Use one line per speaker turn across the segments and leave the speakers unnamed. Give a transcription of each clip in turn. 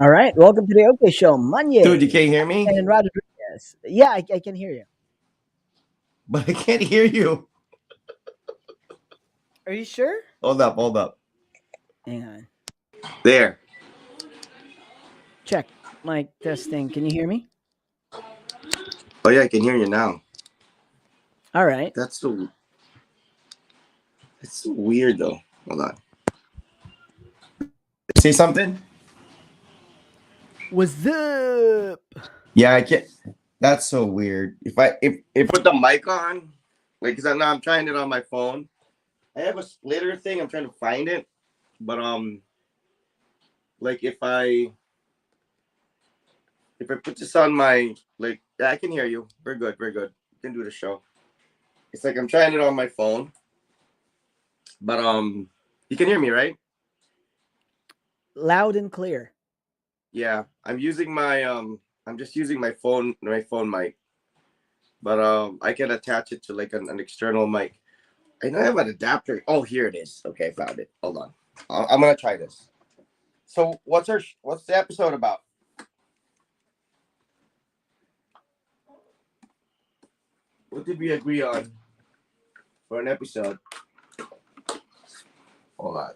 All right, welcome to the OK Show,
Dude, you
Monyay
can't hear me?
and Rodriguez. Yeah, I can hear you.
But I can't hear you.
Are you sure?
Hold up, hold up.
Hang on.
There.
Check. Mic testing. Can you hear me?
Oh yeah, I can hear you now.
All right.
That's so weird though. Hold on. Say something?
What's up?
Yeah, I can't. That's so weird. If put the mic on, like, cause I'm trying it on my phone. I have a splitter thing. I'm trying to find it, but like if I put this on my yeah, I can hear you. We're good. We're good. We can do the show. It's like I'm trying it on my phone, but you can hear me, right?
Loud and clear.
Yeah, I'm just using my phone mic, but I can attach it to like an external mic. I know I have an adapter. Oh, here it is. Okay, I found it. Hold on. I'm gonna try this. So what's the episode about? What did we agree on for an episode? Hold on.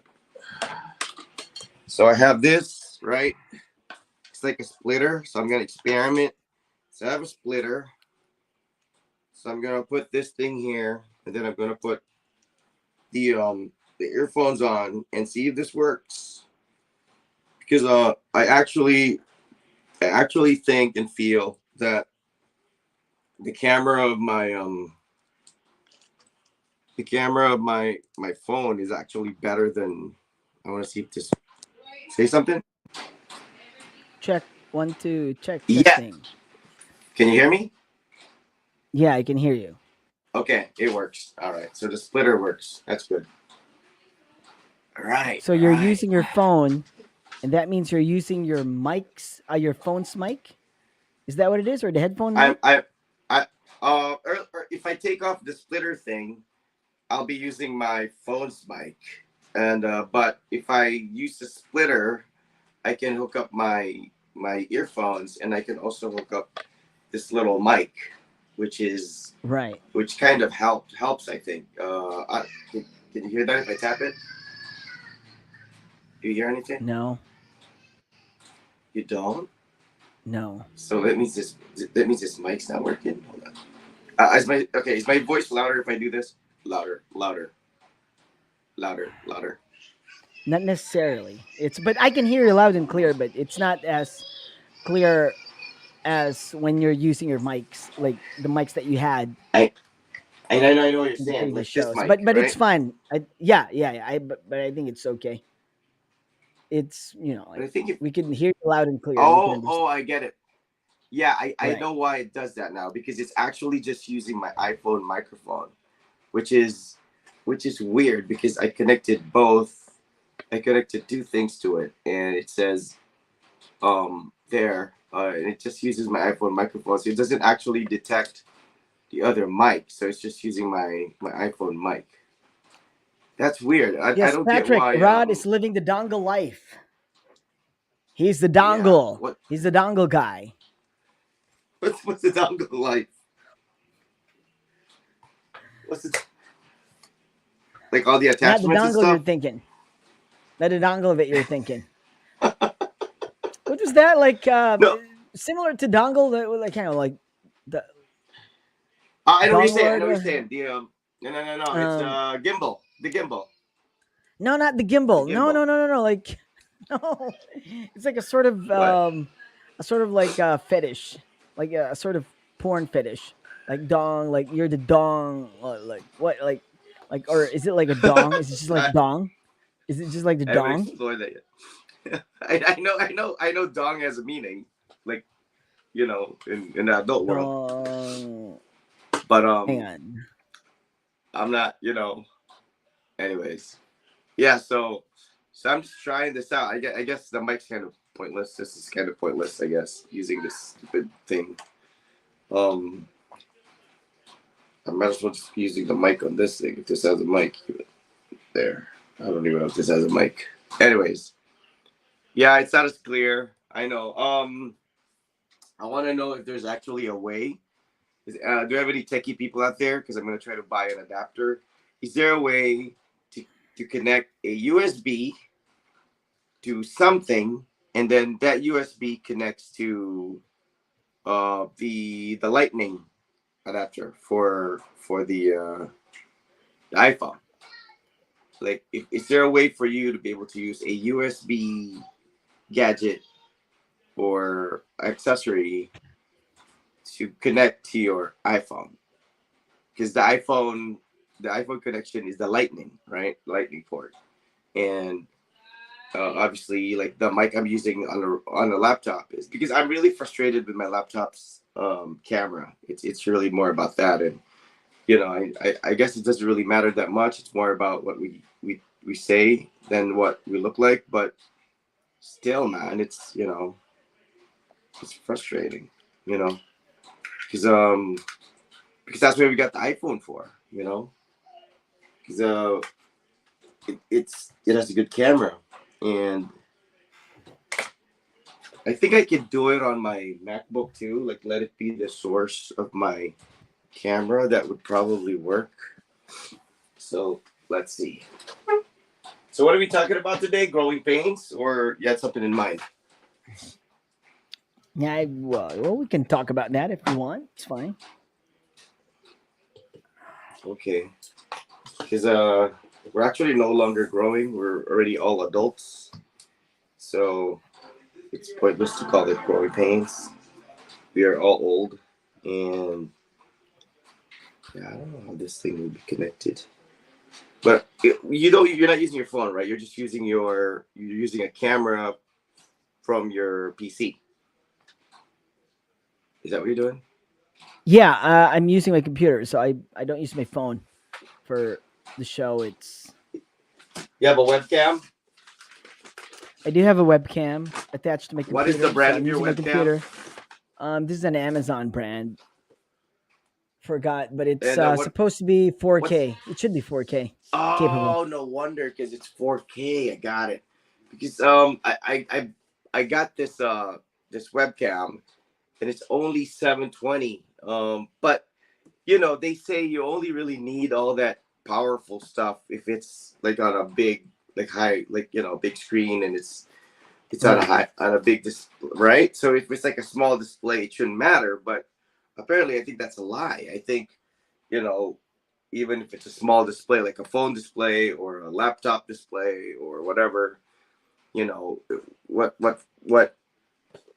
So I have this, right? It's like a splitter, so I'm gonna experiment. So I have a splitter. So I'm gonna put this thing here, and then I'm gonna put the earphones on and see if this works. Because I actually think and feel that the camera of my phone is actually better than. I want to see if this say something.
Check. 1, 2. Check.
Yeah,
Testing.
can you hear me?
Yeah, I can hear you.
Okay, it works. All right, so the splitter works. That's good. All right,
So
all
you're
right.
using your phone, and that means you're using your phone's mic. Is that what it is, or the headphone
I
mic?
I I if I take off the splitter thing, I'll be using my phone's mic, and but if I use the splitter, I can hook up my earphones, and I can also hook up this little mic, which is
Right.
which kind of helps. I think. Can you hear that if I tap it? Do you hear anything?
No.
You don't.
No.
So that means this mic's not working. Hold on. Is my voice louder if I do this? Louder, louder, louder, louder.
Not necessarily. But I can hear you loud and clear, but it's not as clear as when you're using your mics, like the mics that you had
I know what you're
in the
saying,
previous
like this
shows.
mic,
But it's
right?
fine. Yeah. But I think it's okay. It's
But
like
I think if
we can hear you loud and clear, and we can
oh,
understand.
I get it. Yeah, I
Right.
know why it does that now because it's actually just using my iPhone microphone, which is which is weird because I connected both. I connected two things to it, and it says there, and it just uses my iPhone microphone, so it doesn't actually detect the other mic, so it's just using my iPhone mic. That's weird. I
Yes,
don't get
Patrick.
why.
Rod is living the dongle life. He's the
Yeah.
dongle. He's the dongle guy.
What's the dongle like? What's it like? All the
Not the
attachments and
dongle you're
stuff.
thinking. Not the dongle of it you're thinking. What was that like?
No,
Similar to dongle, that like kind of like the
I know what you're saying. I know what you're
donglord.
saying. The no. It's
Um,
gimbal. The gimbal.
no, not the
The
gimbal. No,
gimbal.
no, no, no, no. Like no, it's like
What?
a sort of like fetish, like a sort of porn fetish, like dong. Like you're the dong. Like what? Or is it like a dong? Is it just like
I,
dong? Is it just like the
I haven't
dong?
explored that yet. I know. Dong has a meaning, like in the adult world.
Dong.
But
Hang on.
I'm not. Anyways, yeah. So I'm just trying this out. I guess the mic's kind of pointless. This is kind of pointless. I guess using this stupid thing. Um, I might as well just be using the mic on this thing. If this has a mic, there. I don't even know if this has a mic. Anyways, yeah, it's not as clear. I know. I want to know if there's actually a way. Do you have any techie people out there? Because I'm going to try to buy an adapter. Is there a way to connect a USB to something, and then that USB connects to the Lightning adapter for the iPhone? Like, is there a way for you to be able to use a USB gadget or accessory to connect to your iPhone? Because the iPhone connection is the Lightning, right? Lightning port, and obviously, like the mic I'm using on a laptop is because I'm really frustrated with my laptop's camera. It's really more about that, and I guess it doesn't really matter that much. It's more about what we say than what we look like, but still, man, it's frustrating, you know, because because that's what we got the iPhone for, because it has a good camera, and I think I could do it on my MacBook too. Like, let it be the source of my camera. That would probably work. So let's see. So what are we talking about today? Growing pains, or you had something in mind?
Yeah, well, we can talk about that if you want. It's fine.
Okay, because we're actually no longer growing. We're already all adults, so it's pointless to call it growing pains. We are all old, and yeah, I don't know how this thing will be connected. But you're not using your phone, right? You're just using you're using a camera from your PC. Is that what you're doing?
Yeah, I'm using my computer, so I don't use my phone for the show. It's
You have a webcam.
I do have a webcam attached to my
What is the
computer, so
brand of
I'm
your
using my
webcam?
computer. This is an Amazon brand. Forgot, but it's
And
supposed to be
what's
4K. It should be 4K capable.
oh, no wonder, because it's 4K. I got it. Because I got this webcam, and it's only 720. But they say you only really need all that powerful stuff if it's like on a big, like high, like big screen, and it's on a
Right.
high on a big right. So if it's like a small display, it shouldn't matter. But apparently, I think that's a lie. I think you know even if it's a small display, like a phone display or a laptop display or whatever, you know what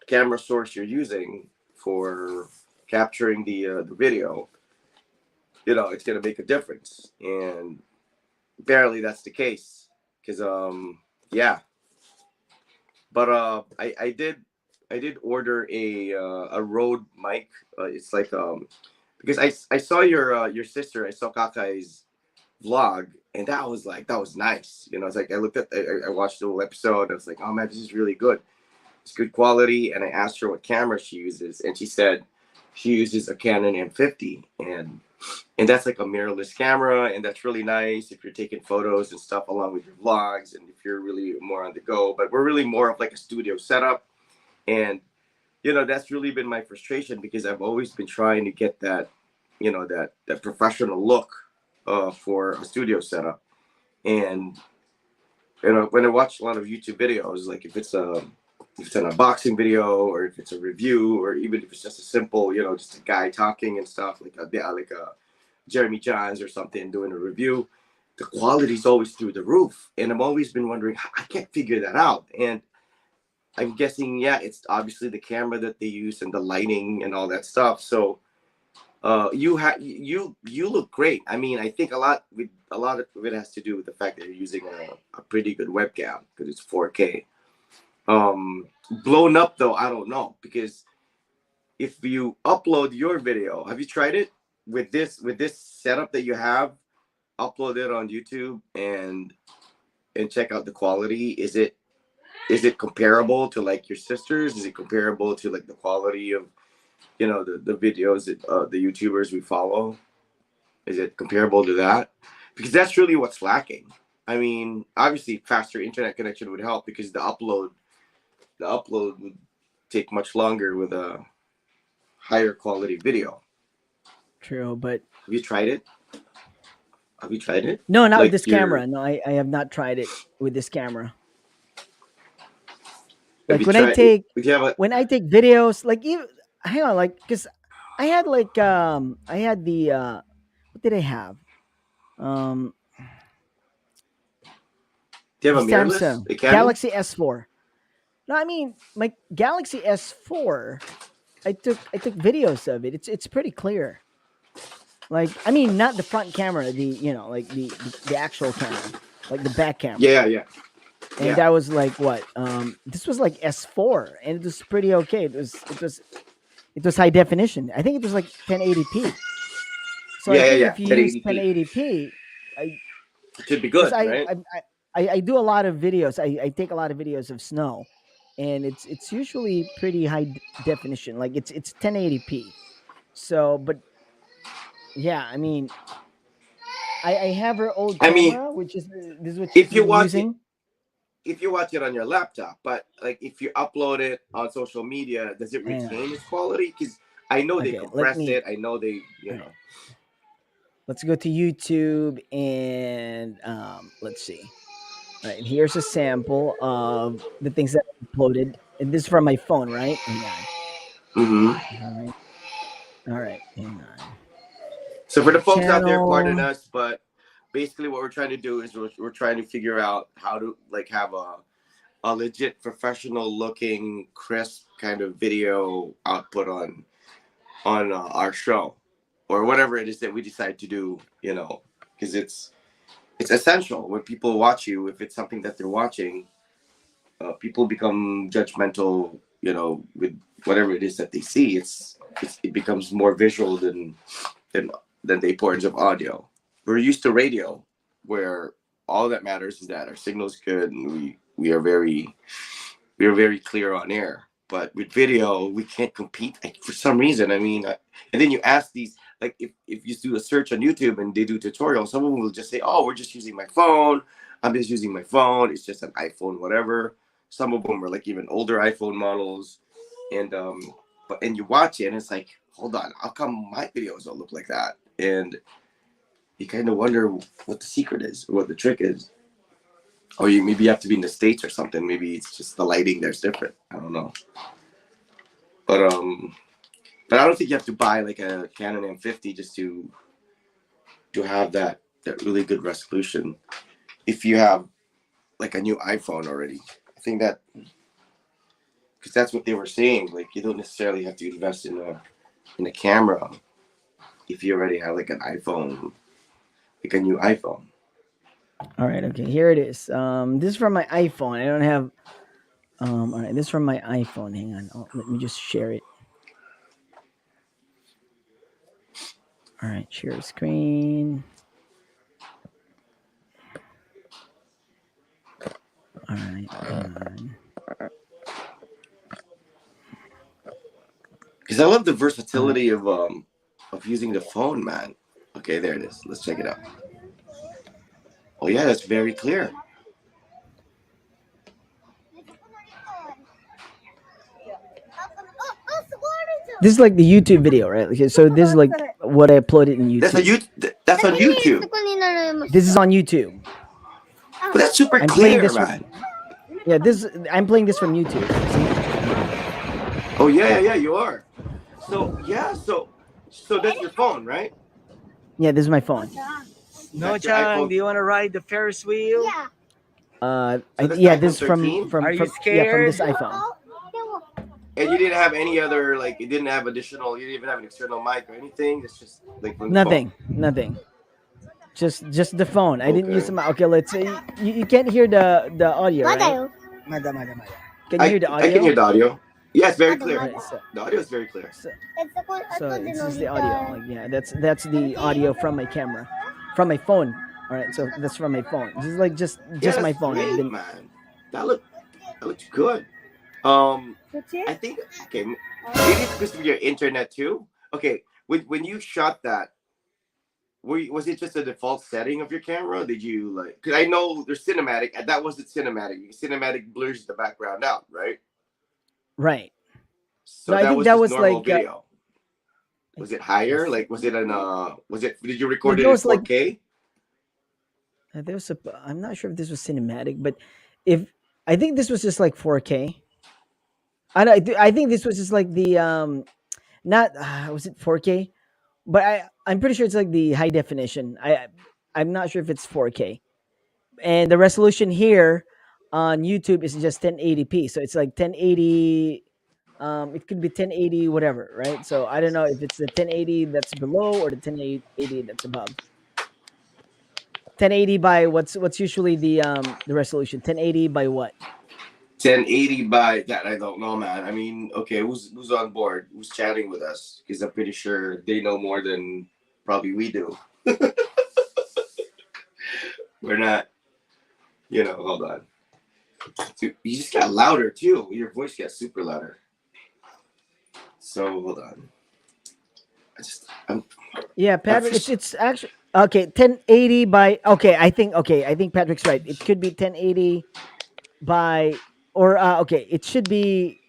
camera source you're using for capturing the video, it's gonna make a difference. And barely that's the case, because yeah. But I did order a Rode mic. It's like because I saw your sister. I saw Kakai's vlog, and that was nice. It's like I watched the whole episode. I was like, oh man, this is really good. It's good quality. And I asked her what camera she uses, and she said she uses a Canon M50, and that's like a mirrorless camera, and that's really nice if you're taking photos and stuff along with your vlogs, and if you're really more on the go. But we're really more of like a studio setup, and that's really been my frustration, because I've always been trying to get that professional look for a studio setup. And when I watch a lot of YouTube videos, like if it's an unboxing video, or if it's a review, or even if it's just a simple, just a guy talking and stuff, like a Jeremy Johns or something doing a review, the quality's always through the roof. And I've always been wondering, I can't figure that out. And I'm guessing, yeah, it's obviously the camera that they use and the lighting and all that stuff. So you look great. I mean, I think a lot of it has to do with the fact that you're using a pretty good webcam, because it's 4K. Blown up though, I don't know, because if you upload your video, have you tried it with this setup that you have? Upload it on YouTube and check out the quality. Is it comparable to like your sisters? Is it comparable to like the quality of the videos that the YouTubers we follow? Is it comparable to that? Because that's really what's lacking. I mean, obviously, faster internet connection would help, because the upload would take much longer with a higher quality video.
True, but
Have you tried it? Have you tried it?
no, not with
Like
this
your
camera. No, I have not tried it with this camera.
have
Like
you tried? Would you have a
when I take videos, like even hang on, like because I had the what did I have? Um,
do you
the
have a mirrorless,
Samsung
a Canon?
Galaxy S4. No, I mean my Galaxy S4. I took videos of it. It's pretty clear. Like I mean, not the front camera, the like the actual camera, like the back camera.
Yeah, yeah,
And
yeah,
that was like what? This was like S4, and it was pretty okay. It was high definition. I think it was like 1080p. So I
yeah, yeah,
think
yeah.
if you use
1080p.
1080p,
It should be
because
good, right?
I do a lot of videos. I take a lot of videos of snow, and it's usually pretty high definition. Like it's 1080p. So, but yeah, I mean, I have her old
I mean,
camera, which is this is what
if you
she's
watch it,
using.
if you watch it on your laptop, but like if you upload it on social media, does it
Hang
retain
on.
its quality? Because I know they
Okay, let
compress
me.
it. I know they,
All right, let's go to YouTube and let's see. All right, here's a sample of the things that I uploaded. And this is from my phone, right? Hang on.
hmm
All right. All right. Hang on.
So for
My
the folks out there, pardon
channel.
us, but basically what we're trying to do is we're trying to figure out how to like have a legit professional looking crisp kind of video output on our show or whatever it is that we decide to do, because it's essential when people watch you. If it's something that they're watching, people become judgmental, with whatever it is that they see. It becomes more visual than than the importance of audio. We're used to radio, where all that matters is that our signal's good and we are very clear on air. But with video, we can't compete, for some reason. I mean, and then you ask these, like, if you do a search on YouTube and they do tutorials, someone will just say, "Oh, we're just using my phone. I'm just using my phone. It's just an iPhone, whatever." Some of them are like even older iPhone models, and and you watch it and it's like, hold on, how come my videos don't look like that? And you kind of wonder what the secret is, what the trick is. Or maybe you have to be in the States or something. Maybe it's just the lighting there's different. I don't know. But I don't think you have to buy like a Canon M50 just to have that really good resolution. If you have like a new iPhone already, I think that, because that's what they were saying. Like, you don't necessarily have to invest in a camera if you already have like an iPhone, like a new iPhone.
All right. Okay. Here it is. This is from my iPhone. I don't have. All right. This is from my iPhone. Hang on. Oh, let me just share it. All right. Share screen. All right. Hang on.
Because I love the
All right.
versatility of using the phone, man. Okay, there it is. Let's check it out. Oh yeah, that's very clear.
This is like the YouTube video, right? Okay, so this is like what I uploaded in
That's a
YouTube.
you. That's on YouTube.
This is on YouTube.
But that's super
I'm playing
clear,
this from.
man.
Yeah, this I'm playing this from YouTube. See?
Oh yeah, yeah, yeah. You are. So yeah, so that's your phone, right?
Yeah, this is my phone.
No,
That's your
Chang,
iPhone.
do you want to ride the Ferris wheel?
So that's the
Yeah,
iPhone
this is from
13,
from
Are you
from yeah from this
scared?
iPhone.
and you didn't have any other, like, you didn't have additional. You didn't even have an external mic or anything. It's just like from the phone.
Nothing. Just the phone. I didn't use
Okay.
some. Okay, let's say you can't hear the audio, right?
Mada.
Can you
I
hear the
I can
audio?
hear the audio. Yeah, it's very
All
clear.
right,
The audio is very clear.
so this is the audio. Like yeah, that's the audio from my camera, from my phone. All right, so that's from my phone. This is like
Yeah,
just
that's
my phone. I've
great,
been
man. That looks good. Um, I think, okay, maybe it's because of your internet too. Okay, when you shot that, was it just a default setting of your camera? Did you like? Because I know there's cinematic, and that wasn't cinematic. Cinematic blurs the background out, right?
Right. No,
So
I
that
think
was
that
just
was
normal
like
video.
I,
Was it
I
higher? Like, was it
think
an was it? Did you
no,
record
that
it in
was like
4K?
there was a. I'm not sure if this was cinematic, but if I think this was just like 4K. I think this was just like the not was it 4K, but I'm pretty sure it's like the high definition. I'm not sure if it's 4K, and the resolution here on YouTube is just 1080p. So it's like 1080. It could be 1080 whatever, right? So I don't know if it's the 1080 that's below or the 1080 that's above. 1080 by what's usually the resolution? 1080 by what?
1080 by that, I don't know, man. I mean, okay, who's on board? Who's chatting with us? Because I'm pretty sure they know more than probably we do. We're not, hold on. Dude, you just got louder too. Your voice got super louder. So hold on. I'm
Yeah,
I'm
Patrick,
just,
it's actually okay. 1080 by I think Patrick's right. It could be 1080 by or okay. It should be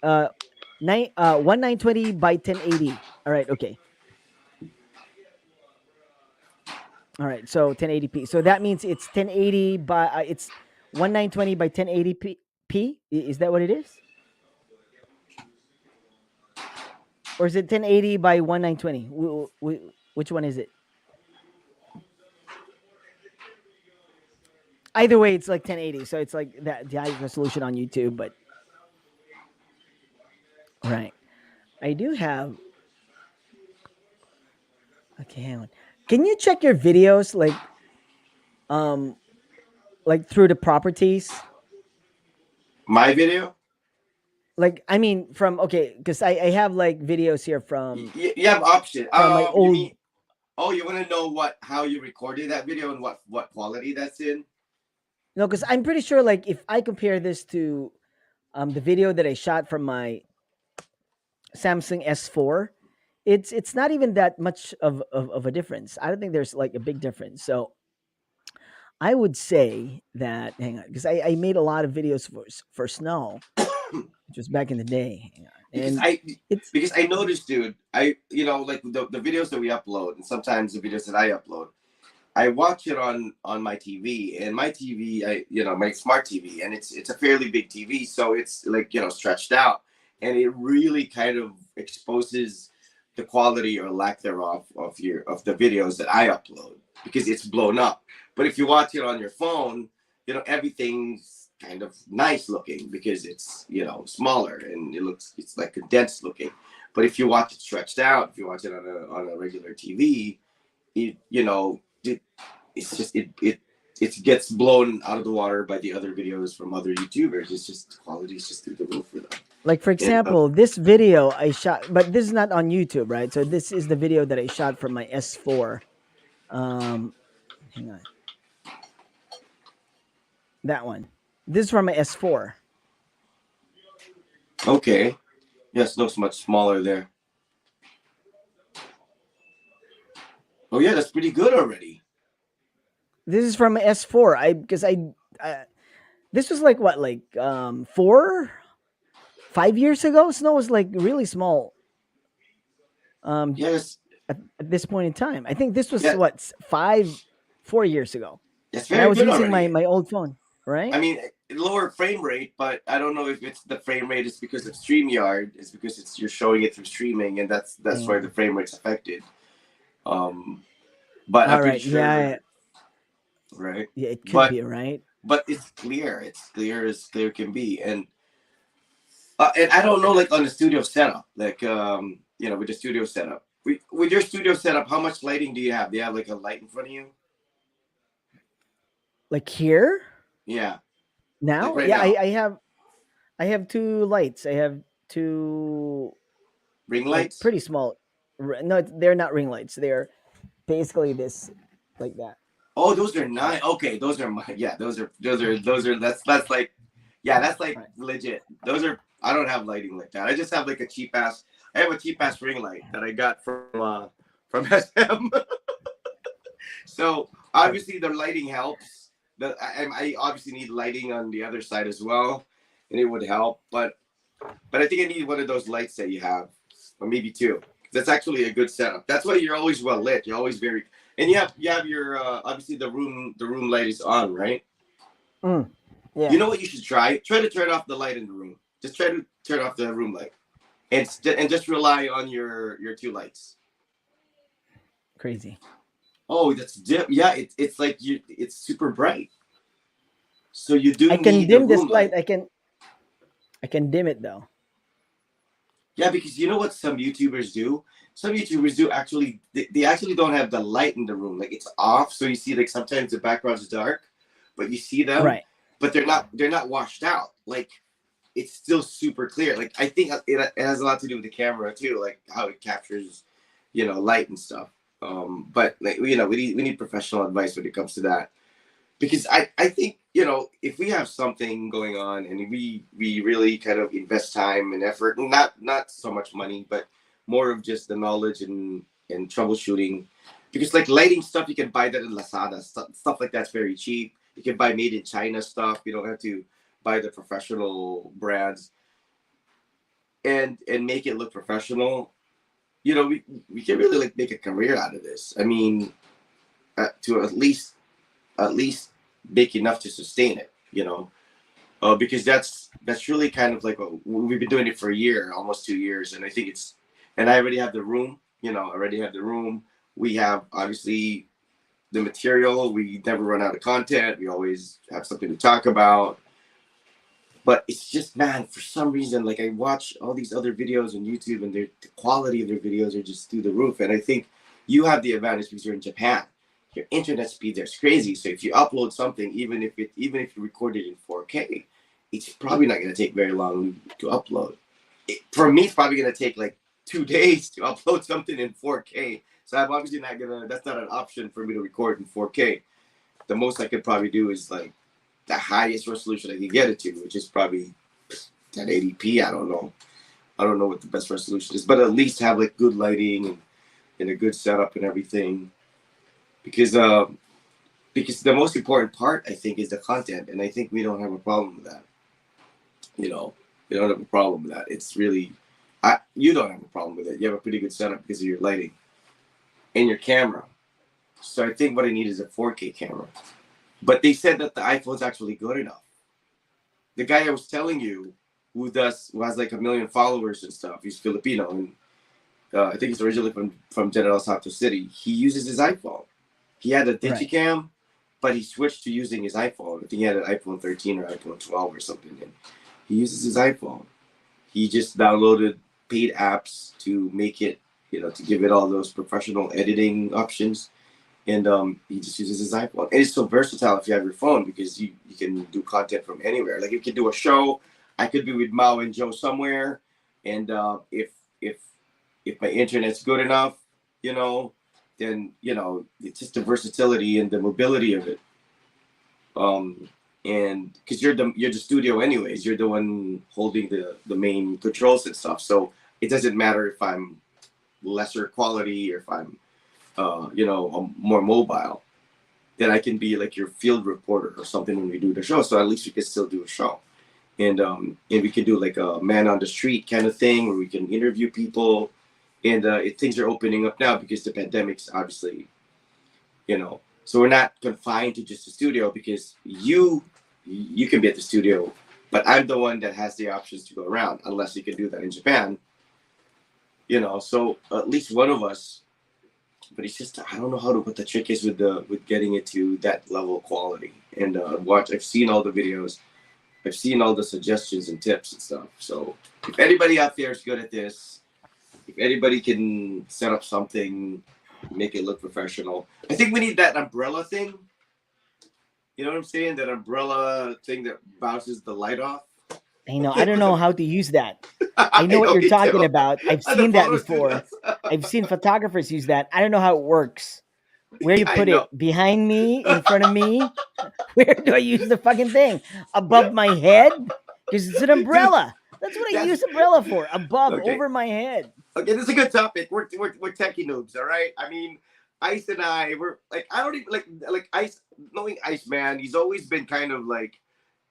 1920 by 1080. All right, okay. All right, so 1080p. So that means it's 1080 by it's 1920 by 1080p. Is that what it is? Or is it 1080 by 1920? Which one is it? Either way, it's like 1080. So it's like that the highest resolution on YouTube. But right, I do have. Okay, hang on. Can you check your videos um like through the properties?
my video.
Like I mean from okay, because I have like videos here
You have option.
from my
You
old
mean? Oh, you want to know how you recorded that video and what quality that's in?
no, because I'm pretty sure like if I compare this to the video that I shot from my Samsung S4, it's not even that much of a difference. I don't think there's like a big difference. So I would say that hang on, because I made a lot of videos for snow, which was back in the day. Hang on.
because
And
I
it's
because I noticed, dude. Like the videos that we upload, and sometimes the videos that I upload, I watch it on my TV, and my TV, my smart TV, and it's a fairly big TV, so it's like stretched out, and it really kind of exposes the quality or lack thereof of the videos that I upload because it's blown up. But if you watch it on your phone, everything's kind of nice looking because it's smaller and it's like condensed looking. But if you watch it stretched out, if you watch it on a regular TV, it's just it gets blown out of the water by the other videos from other YouTubers. It's just the quality is just through the roof for them.
like for
And
example, this video I shot, but this is not on YouTube, right? So this is the video that I shot from my S4. Um, hang on, that one. This is from my S4.
okay, yes, looks much smaller there. Oh yeah, that's pretty good already.
This is from my S4. I this was like what, like 5 years ago. Snow was like really small. Um,
Yes,
at this point in time, I think this was
yeah,
what 4 years ago,
that's
and I
very
was
good
using
already.
my old phone,
I
right?
mean, lower frame rate, but I don't know if it's the frame rate is because of StreamYard. It's because you're showing it through streaming, and that's
Hang
where the
on.
frame rate's affected. Um, but I'm
All
pretty
right, yeah,
sure, right?
yeah, it could
But
be right.
but it's clear. It's clear as clear can be, and I don't know, like on the studio setup, like with the studio setup. With your studio setup, how much lighting do you have? Do you have like a light in front of you?
Like here
Yeah, like
now,
right
yeah,
now.
I have two lights. I have two
Ring
like
lights.
pretty small. No, they're not ring lights. They're basically this like that.
Oh, those are nine. Okay, those are my yeah. Those are that's like yeah. That's like
Right.
legit. Those are I don't have lighting like that. I just have like a cheap ass. I have a cheap ass ring light that I got from SM. So
Right.
obviously the lighting helps. I obviously need lighting on the other side as well, and it would help. But But I think I need one of those lights that you have, or maybe two. That's actually a good setup. That's why you're always well lit. You're always very, and you have your obviously the room light is on, right?
Mm,
You
yeah,
know what you should try? Try to turn off the light in the room. Just try to turn off the room light, and just rely on your two lights.
crazy.
Oh, that's dim. Yeah, it's like it's super bright. So you
I
do
can
need the
dim this
room
light.
light.
I can dim it though.
Yeah, because you know what some YouTubers do? Some YouTubers do actually they actually don't have the light in the room. Like it's off, so you see like sometimes the background's dark, but you see them,
Right.
but they're not washed out. Like it's still super clear. Like I think it has a lot to do with the camera too, like how it captures, light and stuff. But like we need professional advice when it comes to that because I think if we have something going on and we really kind of invest time and effort, not so much money, but more of just the knowledge and troubleshooting, because like lighting stuff you can buy that in Lazada, stuff like that's very cheap. You can buy made in China stuff. You don't have to buy the professional brands and make it look professional. We can really like make a career out of this. I mean, to at least make enough to sustain it. Because that's really kind of like we've been doing it for a year, almost 2 years, and I think and I already have the room. I already have the room. We have obviously the material. We never run out of content. We always have something to talk about. But it's just, man, for some reason, like I watch all these other videos on YouTube, and the quality of their videos are just through the roof. And I think you have the advantage because you're in Japan. Your internet speed there's crazy. So if you upload something, even if you record it in 4K, it's probably not going to take very long to upload. For me, it's probably going to take like 2 days to upload something in 4K. So I'm obviously not gonna. That's not an option for me to record in 4K. The most I could probably do is like the highest resolution I can get it to, which is probably 1080p. I don't know. I don't know what the best resolution is, but at least have like good lighting and a good setup and everything. Because because the most important part I think is the content, and I think we don't have a problem with that. You know, we don't have a problem with that. It's really, you don't have a problem with it. You have a pretty good setup because of your lighting and your camera. So I think what I need is a 4K camera. But they said that the iPhone's actually good enough. The guy I was telling you, who has like 1 million followers and stuff, he's Filipino, and I think he's originally from General Santos City. He uses his iPhone. He had a
Right.
Digicam, but he switched to using his iPhone. I think he had an iPhone 13 or iPhone 12 or something. And he uses his iPhone. He just downloaded paid apps to make it, to give it all those professional editing options. And he just uses his iPhone. And it's so versatile if you have your phone because you can do content from anywhere. Like you can do a show. I could be with Mao and Joe somewhere, and if if my internet's good enough, then it's just the versatility and the mobility of it. Um, and because you're the studio anyways, you're the one holding the main controls and stuff. So it doesn't matter if I'm lesser quality or if I'm more mobile. Then I can be like your field reporter or something when we do the show. So at least we can still do a show, and we can do like a man on the street kind of thing where we can interview people, and things are opening up now because the pandemic's obviously, so we're not confined to just the studio because you can be at the studio, but I'm the one that has the options to go around unless you can do that in Japan, so at least one of us. But it's just I don't know how to what the trick is with getting it to that level of quality. And I've seen all the videos, I've seen all the suggestions and tips and stuff. So if anybody out there is good at this, if anybody can set up something, make it look professional, I think we need that umbrella thing. You know what I'm saying? That umbrella thing that bounces the light off.
I know. I don't know how to use that. I
I
know what
know
you're
me
talking
too.
about. I've
And the
seen that
photos do
before.
that.
I've seen photographers use that. I don't know how it works. Where do you
Yeah, I
put
know.
it? Behind me? In front of me? Where do I use the fucking thing? Above my head? Because it's an
Dude,
umbrella. That's what I
that's
use umbrella for. Above,
okay.
over my head.
Okay, this is a good topic. We're techie noobs, all right? I mean, Ice and I, we're like, I don't even like Ice, knowing Ice Man, he's always been kind of like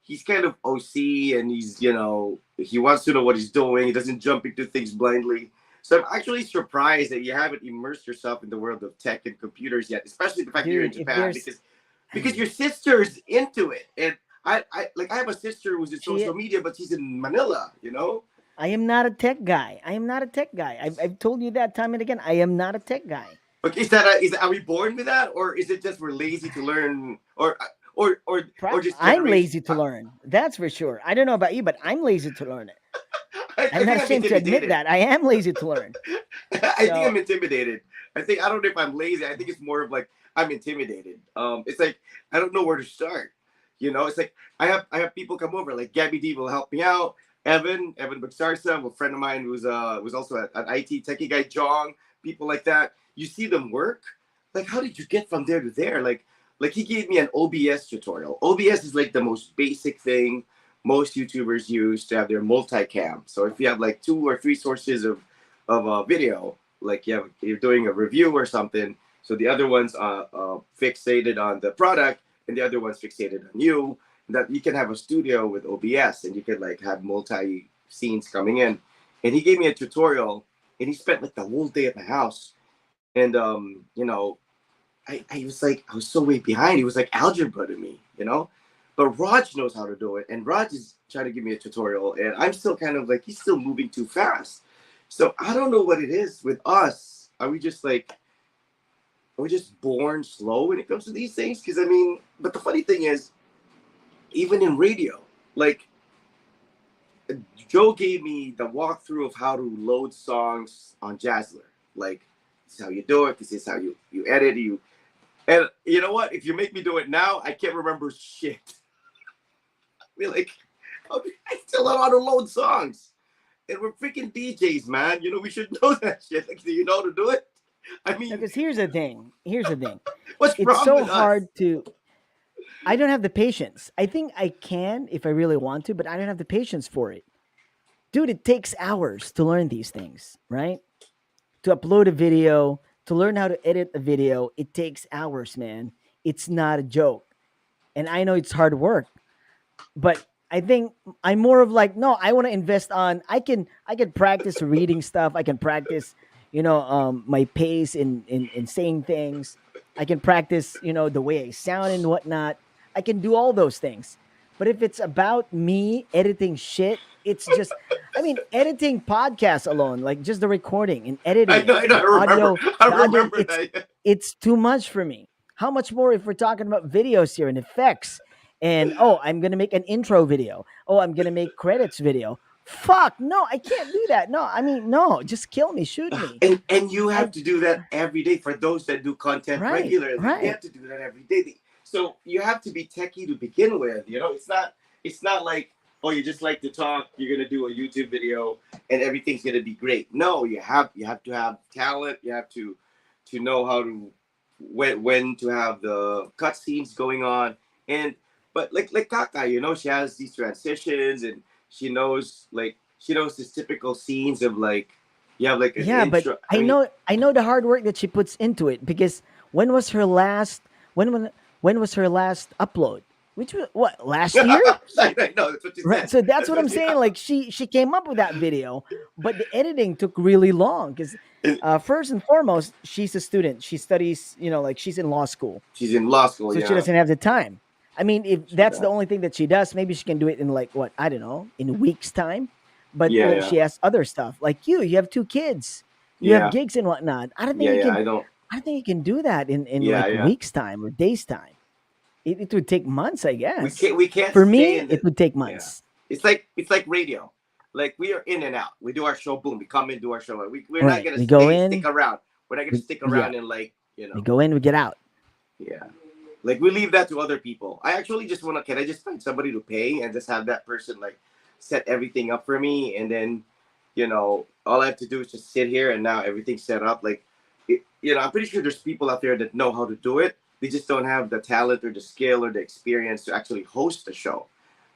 he's kind of OC, and he wants to know what he's doing. He doesn't jump into things blindly. So I'm actually surprised that you haven't immersed yourself in the world of tech and computers yet, especially the fact that you're in
Dude, if
Japan,
there's
because your sister's into it, and I have a sister who's in
she
social media, but she's in Manila.
I am not a tech guy. I am not a tech guy. I've told you that time and again. I am not a tech guy.
But are we born with that, or is it just we're lazy to learn, or just
I'm
generation?
lazy to learn. That's for sure. I don't know about you, but I'm lazy to learn it.
I
I'm not
think I'm
ashamed to admit
intimidated.
that. I am lazy to learn.
I think I'm
So
intimidated. I don't know if I'm lazy. I think it's more of like I'm intimidated. It's like I don't know where to start. It's like I have people come over. Like Gabby D will help me out. Evan Buxarsa, a friend of mine who's also an IT techie guy. Jong, people like that. You see them work. Like, how did you get from there to there? Like he gave me an OBS tutorial. OBS is like the most basic thing most YouTubers use to have their multicam. So if you have like 2 or 3 sources of video, like you're doing a review or something, so the other one's fixated on the product and the other one's fixated on you, that you can have a studio with OBS and you can like have multi scenes coming in. And he gave me a tutorial, and he spent like the whole day at my house. And I was so way behind. He was like algebra to me. But Raj knows how to do it, and Raj is trying to give me a tutorial, and I'm still kind of like he's still moving too fast. So I don't know what it is with us. Are we just born slow when it comes to these things? Because but the funny thing is, even in radio, like Joe gave me the walkthrough of how to load songs on Jazzler. Like, this is how you do it. This is how you edit. And you know what? If you make me do it now, I can't remember shit. Be like, I still don't know how to load songs. And we're freaking DJs, man. We should know that shit. Like, do you know how to do it? I mean,
because here's the thing. Here's the thing.
what's
It's
wrong
so
with us?
hard to. I don't have the patience. I think I can if I really want to, but I don't have the patience for it. Dude, it takes hours to learn these things, right? To upload a video, to learn how to edit a video, it takes hours, man. It's not a joke. And I know it's hard work, but I think I'm more of like, no, I want to invest on I can practice reading stuff. I can practice, my pace in saying things. I can practice, the way I sound and whatnot. I can do all those things. But if it's about me editing shit, it's just editing podcasts alone, like just the recording and editing
I know,
it,
I know, I remember. I
the audio,
remember that.
it's too much for me. How much more if we're talking about videos here and effects? And I'm gonna make an intro video. I'm gonna make credits video. Fuck no, I can't do that. No, no, just kill me, shoot me.
And you have
I
to do that every day for those that do content
right,
regularly. They
right.
have to do that every day. So you have to be techie to begin with. It's not like, oh, you just like to talk, you're gonna do a YouTube video and everything's gonna be great. No, you have to have talent. You have to know how to when to have the cutscenes going on. And but like Kaka, she has these transitions, and she knows these typical scenes of like you have like an
Yeah, but
intro.
I know the hard work that she puts into it because when was her last when was her last upload? Which was what, last year?
I know that's what you
Right.
said.
So that's
That's
what
what
I'm
you.
saying. Like she came up with that video, but the editing took really long because first and foremost, she's a student. She studies, like she's in law school.
She's in law school,
So she
yeah.
doesn't have the time. If
She
that's the
does.
only thing that she does, maybe she can do it in like what, I don't know, in a week's time. But
Yeah, yeah,
she has other stuff. Like you have 2 kids, you have
yeah,
gigs and whatnot. I don't think
yeah,
you
yeah.
can
I don't.
I don't think you can do that in
Yeah,
like
yeah.
weeks time or days time. It would take months, I
We
guess.
can't. We can't
For
stay
me,
in
it
the.
would take
Yeah.
months.
It's like radio. Like we are in and out. We do our show, boom. We come in, do our show. We're not
Right.
gonna
We go
stick
in,
around. We're not gonna stick
yeah,
around and like
we go in, we get out.
yeah. Like we leave that to other people. I actually just wanna. Can I just find somebody to pay and just have that person like set everything up for me, and then all I have to do is just sit here, and now everything's set up. Like I'm pretty sure there's people out there that know how to do it. They just don't have the talent or the skill or the experience to actually host the show.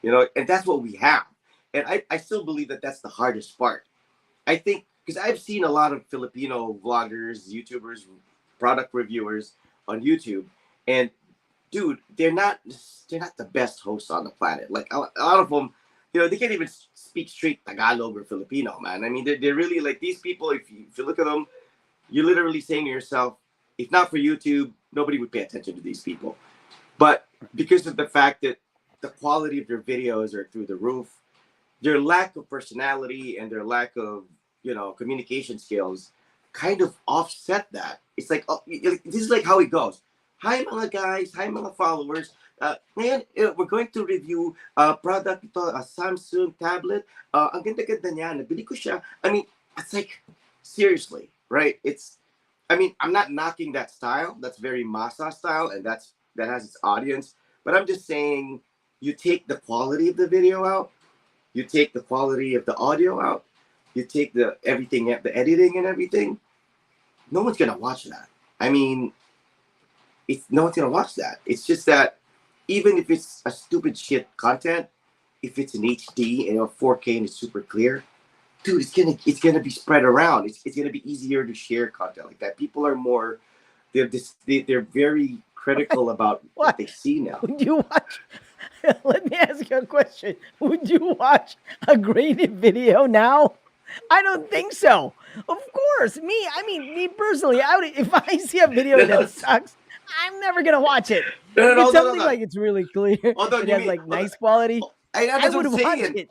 And that's what we have. And I still believe that that's the hardest part. I think because I've seen a lot of Filipino vloggers, YouTubers, product reviewers on YouTube, and dude, they're not the best hosts on the planet. Like a lot of them, they can't even speak straight Tagalog or Filipino, man. I mean, they're really like these people. If you look at them, you're literally saying to yourself, if not for YouTube, nobody would pay attention to these people. But because of the fact that the quality of their videos are through the roof, their lack of personality and their lack of communication skills kind of offset that. It's like, oh, this is like how it goes. Hi mga guys, hi mga followers. Ngayon, we're going to review product ito, a Samsung tablet. Ang ganda-ganda niya, nabili ko siya. I mean, it's like, seriously, right? I mean, I'm not knocking that style. That's very masa style, and that has its audience. But I'm just saying, you take the quality of the video out, you take the quality of the audio out, you take the everything, the editing and everything. No one's gonna watch that. I mean, no one's gonna watch that. It's just that even if it's a stupid shit content, if it's in HD and 4K and it's super clear, dude, it's gonna be spread around. It's gonna be easier to share content like that. People are more they're very critical about what
What?
they see now.
Would you watch? Let me ask you a question. Would you watch a graded video now? I don't think so. Of course, me personally, I would if I see a video
No,
that sucks, I'm never gonna watch it.
no,
If
no,
it's
no, no,
something
no.
like it's really clear,
Hold on,
it
you
has
mean?
like
Hold on.
nice quality,
That's
I
what
would
I'm
watch
saying.
it.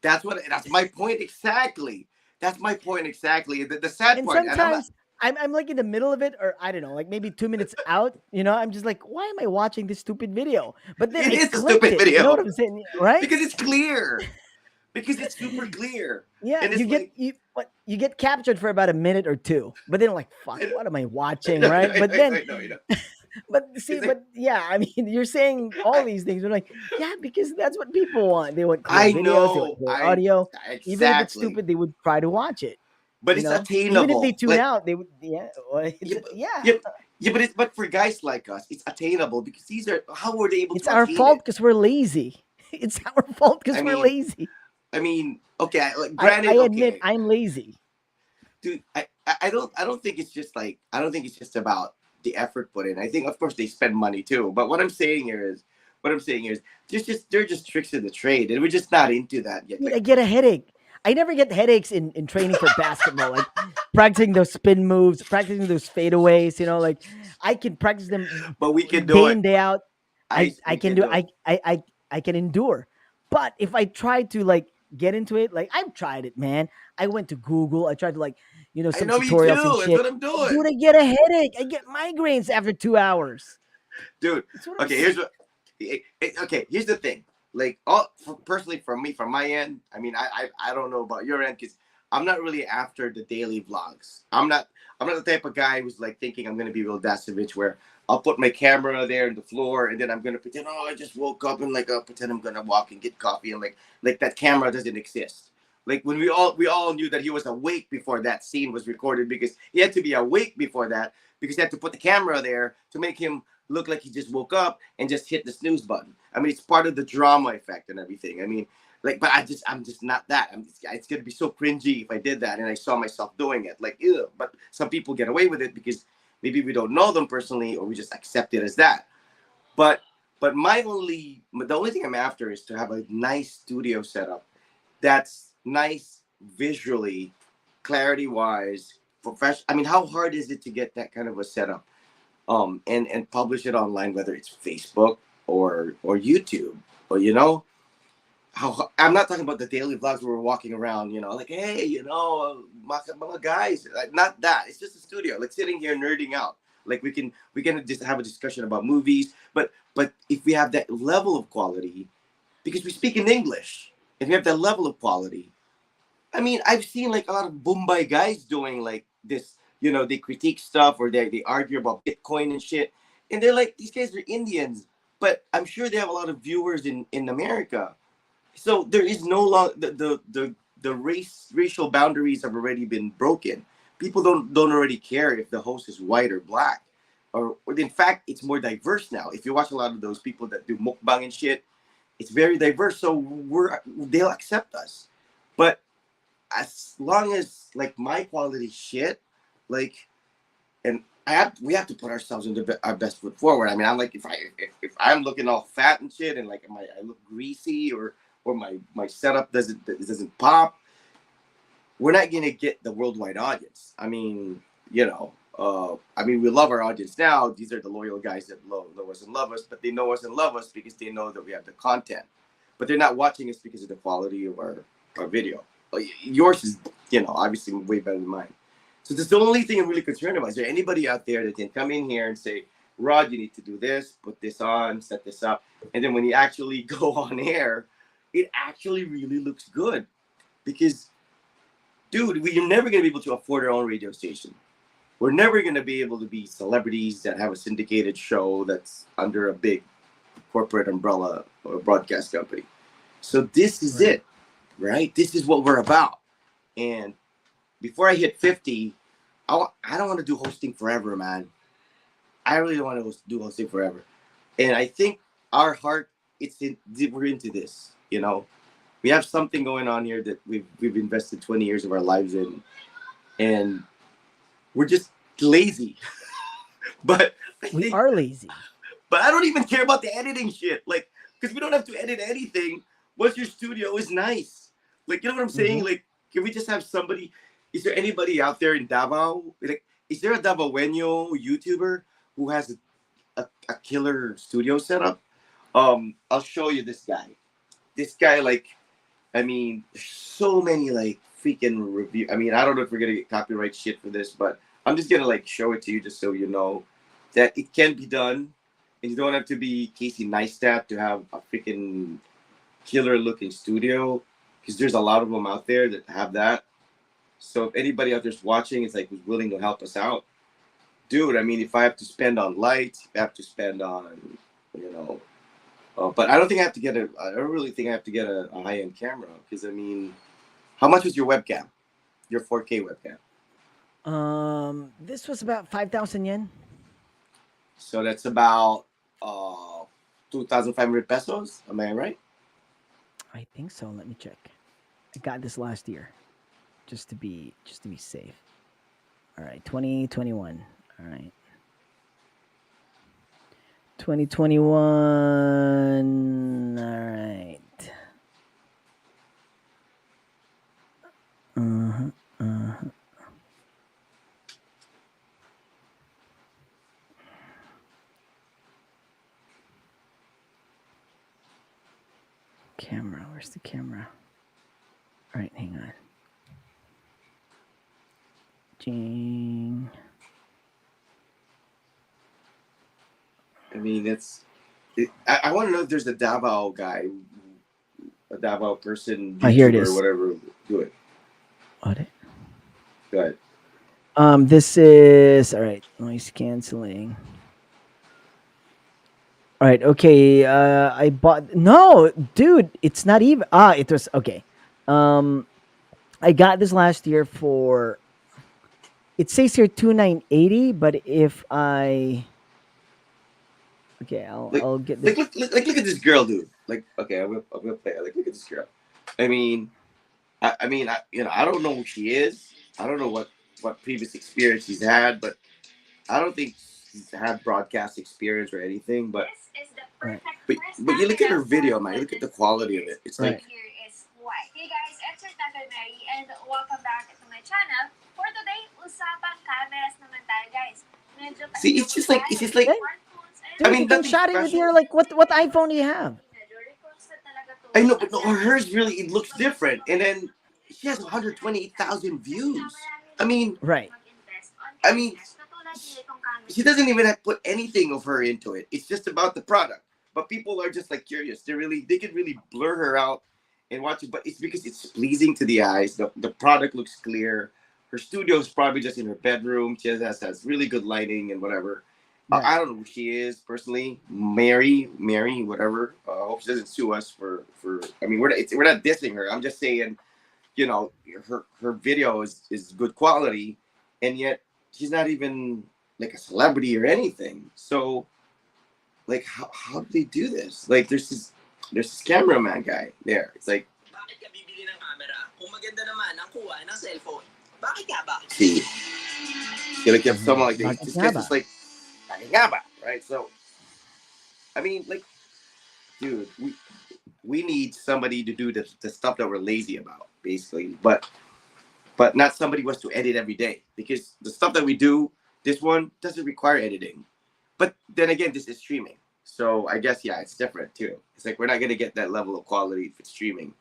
That's my point exactly. That's my point exactly. The sad
And
part, and I'm not.
sometimes I'm like in the middle of it, or I don't know, like maybe 2 minutes out. I'm just like, why am I watching this stupid video? But then
It
I
is a
clicked
stupid
it. You know what
video
I'm saying, right?
because it's clear. Because it's super clear,
Yeah,
and it's like
you get captured for about a minute or two, but then like, fuck,
I know,
what am I
I
watching,
know,
right? But then,
I know, I know.
see,
It's like
but yeah, I mean, you're saying all
I,
these things. We're like, yeah, because that's what people want. They want clear
I
videos. They want
know,
clear
I
audio. Even if it's
exactly,
stupid, they would try to watch it.
but it's
Even if they
attainable.
tune
Like
out, they would. Yeah, well,
yeah,
yeah.
yeah, yeah, but for guys like us, it's attainable because these are how were they able
It's
to
our
attain
fault
it?
because we're lazy. It's our fault
I
because we're
mean,
lazy.
okay, like,
I
granted,
admit
okay,
I'm lazy.
dude, I don't think it's just like I don't think it's just about the effort put in. I think of course they spend money too. But what I'm saying here is they're just tricks of the trade, and we're just not into that yet.
Dude, I
Like,
get a headache. I never get headaches in training for basketball, like practicing those spin moves, practicing those fadeaways. Like I can practice them
but we can do
day
it.
in day out. I
We
can
can
do.
do it.
I can endure. But if I try to like get into it, like I've tried it, man. I went to Google. I tried to like
I
some
know me
tutorials and
too. That's
shit.
what I'm
Dude,
doing,
I get a headache. I get migraines after 2 hours.
dude.
That's what I'm
Okay,
saying.
okay. Here's the thing. Like, all personally from me, from my end. I mean, I don't know about your end because I'm not really after the daily vlogs. I'm not the type of guy who's like thinking I'm gonna be real Dasovich where I'll put my camera there on the floor and then I'm gonna pretend I just woke up and like I'll pretend I'm gonna walk and get coffee and like that camera doesn't exist. Like when we all knew that he was awake before that scene was recorded because he had to be awake before that because he had to put the camera there to make him look like he just woke up and just hit the snooze button. I mean, it's part of the drama effect and everything. I mean, like, but I'm just not that. It's gonna be so cringy if I did that and I saw myself doing it. Like, ew. But some people get away with it because maybe we don't know them personally or we just accept it as that. But the only thing I'm after is to have a nice studio setup that's nice visually, clarity wise, professional. I mean, how hard is it to get that kind of a setup? And publish it online, whether it's Facebook or YouTube, or how I'm not talking about the daily vlogs where we're walking around, like, hey, mga guys, like, not that. It's just a studio, like sitting here nerding out. Like we can just have a discussion about movies, but if we have that level of quality, because we speak in English, if we have that level of quality, I mean, I've seen like a lot of Bombay guys doing like this. They critique stuff or they argue about Bitcoin and shit, and they're like, these guys are Indians, but I'm sure they have a lot of viewers in America. So there is no long the racial boundaries have already been broken. People don't already care if the host is white or black, or in fact, it's more diverse now. If you watch a lot of those people that do mukbang and shit, it's very diverse. So they'll accept us, but as long as like my quality shit, like and we have to put ourselves in our best foot forward. I mean, I'm like, if I'm looking all fat and shit, and like I look greasy, or my setup doesn't pop, we're not gonna get the worldwide audience. I mean, I mean, we love our audience now. These are the loyal guys that know us and love us, but they know us and love us because they know that we have the content. But they're not watching us because of the quality of our video. Yours is, obviously way better than mine. So that's the only thing I'm really concerned about. Is there anybody out there that can come in here and say, Rod, you need to do this, put this on, set this up. And then when you actually go on air, it actually really looks good. Because, dude, we're never going to be able to afford our own radio station. We're never going to be able to be celebrities that have a syndicated show that's under a big corporate umbrella or broadcast company. So this is it, right? This is what we're about. And before I hit 50, I don't want to do hosting forever, man. I really don't want to do hosting forever. And I think our heart, we're into this, We have something going on here that we've invested 20 years of our lives in. And we're just lazy. But
we are lazy.
But I don't even care about the editing shit. Like, because we don't have to edit anything once your studio is nice. Like, you know what I'm saying? Like, can we just have somebody? Is there anybody out there in Davao? Like, is there a Davaoeño YouTuber who has a killer studio setup? I'll show you this guy. This guy, like, I mean, there's so many like freaking review. I mean, I don't know if we're gonna get copyright shit for this, but I'm just gonna like show it to you just so you know that it can be done, and you don't have to be Casey Neistat to have a freaking killer looking studio, because there's a lot of them out there that have that. So if anybody out there's watching, it's like who's willing to help us out, dude. I mean, if I have to spend on lights, if I have to spend on, but I don't think I have to get I don't really think I have to get a high end camera, because I mean, how much was your webcam? Your 4K webcam?
This was about 5,000 yen.
So that's about 2,500 pesos. Am I right?
I think so. Let me check. I got this last year, just to be safe. All right, 2021. All right, 2021. All right. Camera. Where's the camera? All right, hang on. Jing.
I mean, I want to know if there's a Davao guy, a Davao person, YouTuber,
here it is.
Or whatever. Do it.
What?
Go ahead.
This is all right. Noise canceling. All right. Okay. I bought. No, dude, it's not even. It was okay. I got this last year for. It says here 2,980, but if I. Okay, I'll get this.
Look at this girl, dude. Like, okay, I'm gonna play. Like, look at this girl. I mean, I don't know who she is. I don't know what previous experience she's had, but I don't think she's had broadcast experience or anything. But
Right.
but you look at her video, man. You look at the quality of it. It's like.
Here is why. Hey guys, I'm Sir Tackle Mary and welcome back to my channel. For today, usapang cameras naman tayo, guys. Medyo
See, it's just like
Dude,
I mean,
you can
nothing
shot it with
special.
your like what iPhone do you have?
I know, but no, hers really it looks different, and then she has 128,000 views. I mean,
Right.
I mean, she doesn't even have to put anything of her into it. It's just about the product. But people are just like curious. They could really blur her out and watch it. But it's because it's pleasing to the eyes. The product looks clear. Her studio is probably just in her bedroom. She has really good lighting and whatever.
Right.
I don't know who she is personally. Mary, whatever. I hope she doesn't sue us for. I mean, we're not dissing her. I'm just saying, her video is good quality, and yet she's not even like a celebrity or anything. So, like, how do they do this? Like, there's this cameraman guy there. It's like,
bakit ka bibili ng camera? Kung maganda naman ang kuha ng cellphone. Bakit nga ba?
see, Like you have someone like
Bakit
this
nga
guy's
ba?
just like "Nakingaba," right? So I mean, like, dude, we need somebody to do the stuff that we're lazy about, basically. But not somebody who has to edit every day because the stuff that we do, this one doesn't require editing. But then again, this is streaming, so I guess yeah, it's different too. It's like we're not gonna get that level of quality if it's streaming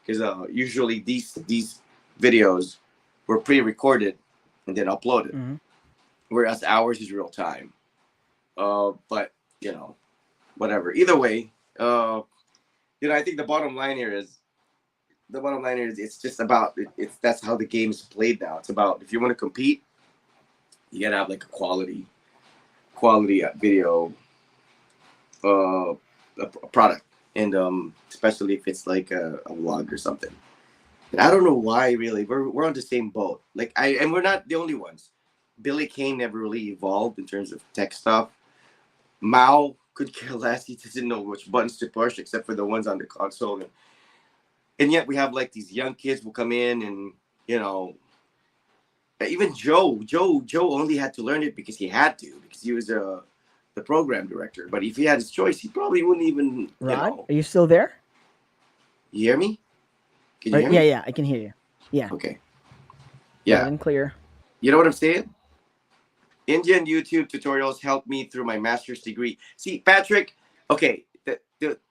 because usually these videos were pre-recorded and then uploaded,
Mm-hmm.
whereas ours is real time. But you know, whatever. Either way, I think the bottom line here is it's just about it's that's how the game is played now. It's about if you want to compete, you gotta have like a quality video uh a product, and especially if it's like a vlog or something. And I don't know why really we're on the same boat. Like and we're not the only ones. Billy Kane never really evolved in terms of tech stuff. Mao could care less. He doesn't know which buttons to push except for the ones on the console. And yet we have like these young kids will come in and you know even Joe only had to learn it because he had to because he was the program director. But if he had his choice, he probably wouldn't even
Rod, are you still there?
You hear me? Can you
Or,
hear
yeah,
me?
yeah, I can hear you. Yeah,
Okay.
loud
Yeah.
and clear.
You know what I'm saying? Indian YouTube tutorials helped me through my master's degree. See, Patrick, okay,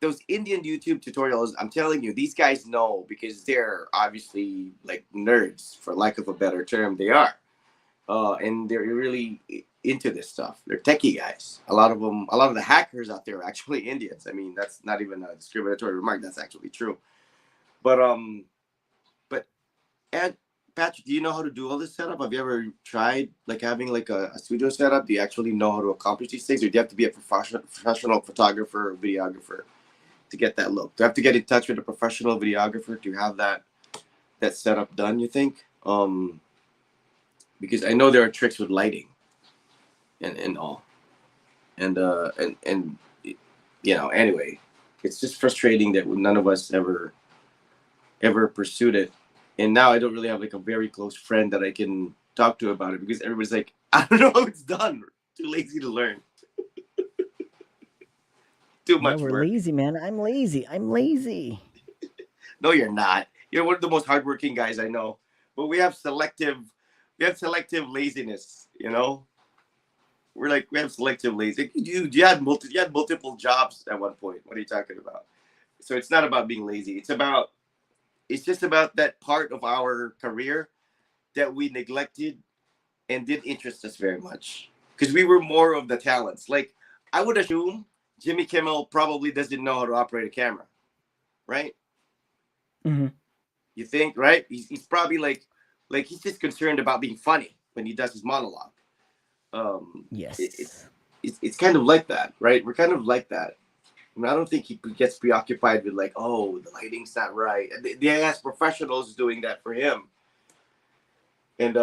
those Indian YouTube tutorials, I'm telling you, these guys know because they're obviously like nerds, for lack of a better term, they are. And they're really into this stuff. They're techie guys. A lot of them, a lot of the hackers out there are actually Indians. I mean, that's not even a discriminatory remark. That's actually true. But but and Patrick, do you know how to do all this setup? Have you ever tried like having like a studio setup? Do you actually know how to accomplish these things, or do you have to be a professional photographer or videographer to get that look? Do you have to get in touch with a professional videographer to have that setup done? You think? Because I know there are tricks with lighting and all, and anyway, it's just frustrating that none of us ever pursued it. And now I don't really have like a very close friend that I can talk to about it because everybody's like, I don't know how it's done. Too lazy to learn. Too
Yeah,
much
we're
work.
lazy, man. I'm lazy. I'm lazy.
No, you're not. You're one of the most hardworking guys I know. But we have selective laziness, we have selective lazy. You had multiple jobs at one point. What are you talking about? So it's not about being lazy. It's just about that part of our career that we neglected and didn't interest us very much because we were more of the talents. Like I would assume Jimmy Kimmel probably doesn't know how to operate a camera, right?
Hmm.
You think, right? He's probably like he's just concerned about being funny when he does his monologue. It, it,
Yes.
it's kind of like that, right? We're kind of like that. I mean, I don't think he gets preoccupied with like, oh, the lighting's not right. They has professionals doing that for him, and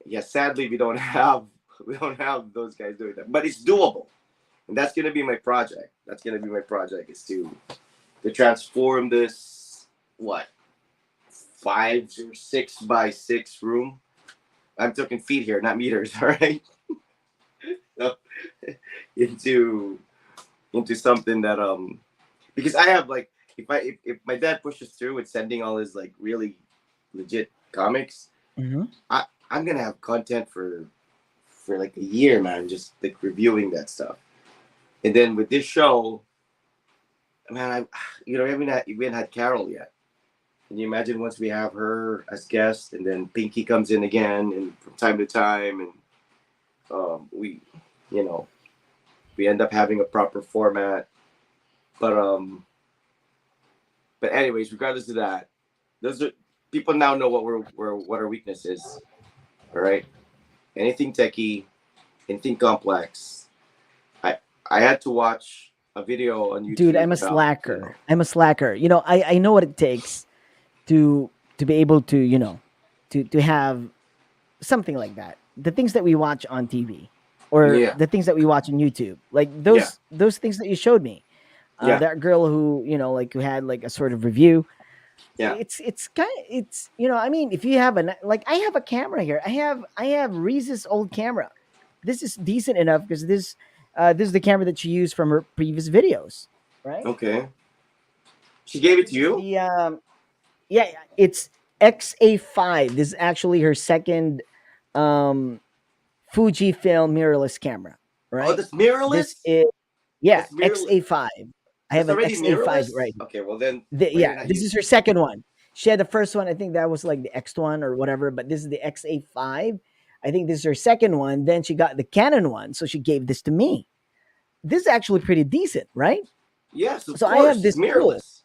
yeah, sadly we don't have those guys doing that, but it's doable, and that's gonna be my project. That's gonna be my project is to transform this what 5 or 6 by 6 room. I'm talking feet here, not meters. All right, so, into into something that because I have like if my dad pushes through with sending all his like really legit comics,
Hmm.
I'm gonna have content for like a year, man, just like reviewing that stuff. And then with this show, man, we haven't had Carol yet. Can you imagine once we have her as guest, and then Pinky comes in again, and from time to time, and you know, we end up having a proper format. But anyways, regardless of that, those are people now know what our weakness is. All right, anything techie, anything complex. I I had to watch a video on
Dude,
YouTube
I'm a
about
slacker. I'm a slacker. I know what it takes to be able to to have something like that. The things that we watch on TV, or
yeah
the things that we watch on YouTube, like
yeah
those things that you showed me.
yeah
That girl who like who had like a sort of review.
Yeah.
It's kind of, it's, I mean, if you have like, I have a camera here. I have Reese's old camera. This is decent enough because this is the camera that she used from her previous videos, right?
Okay. She gave it to
This is
you.
the yeah, yeah, it's XA5. This is actually her second um Fujifilm mirrorless camera,
Oh,
right?
that's
This
mirrorless.
is, yeah,
That's mirrorless.
XA5. I have
That's
an
already
XA5 right
mirrorless.
here.
Okay. Well then, why
Yeah,
didn't I
this
use?
is her second one. She had the first one. I think that was like the X1 or whatever, but this is the XA5. I think this is her second one. Then she got the Canon one, so she gave this to me. This is actually pretty decent, right?
Yes, of
So I have
course. It's
this tool.
mirrorless.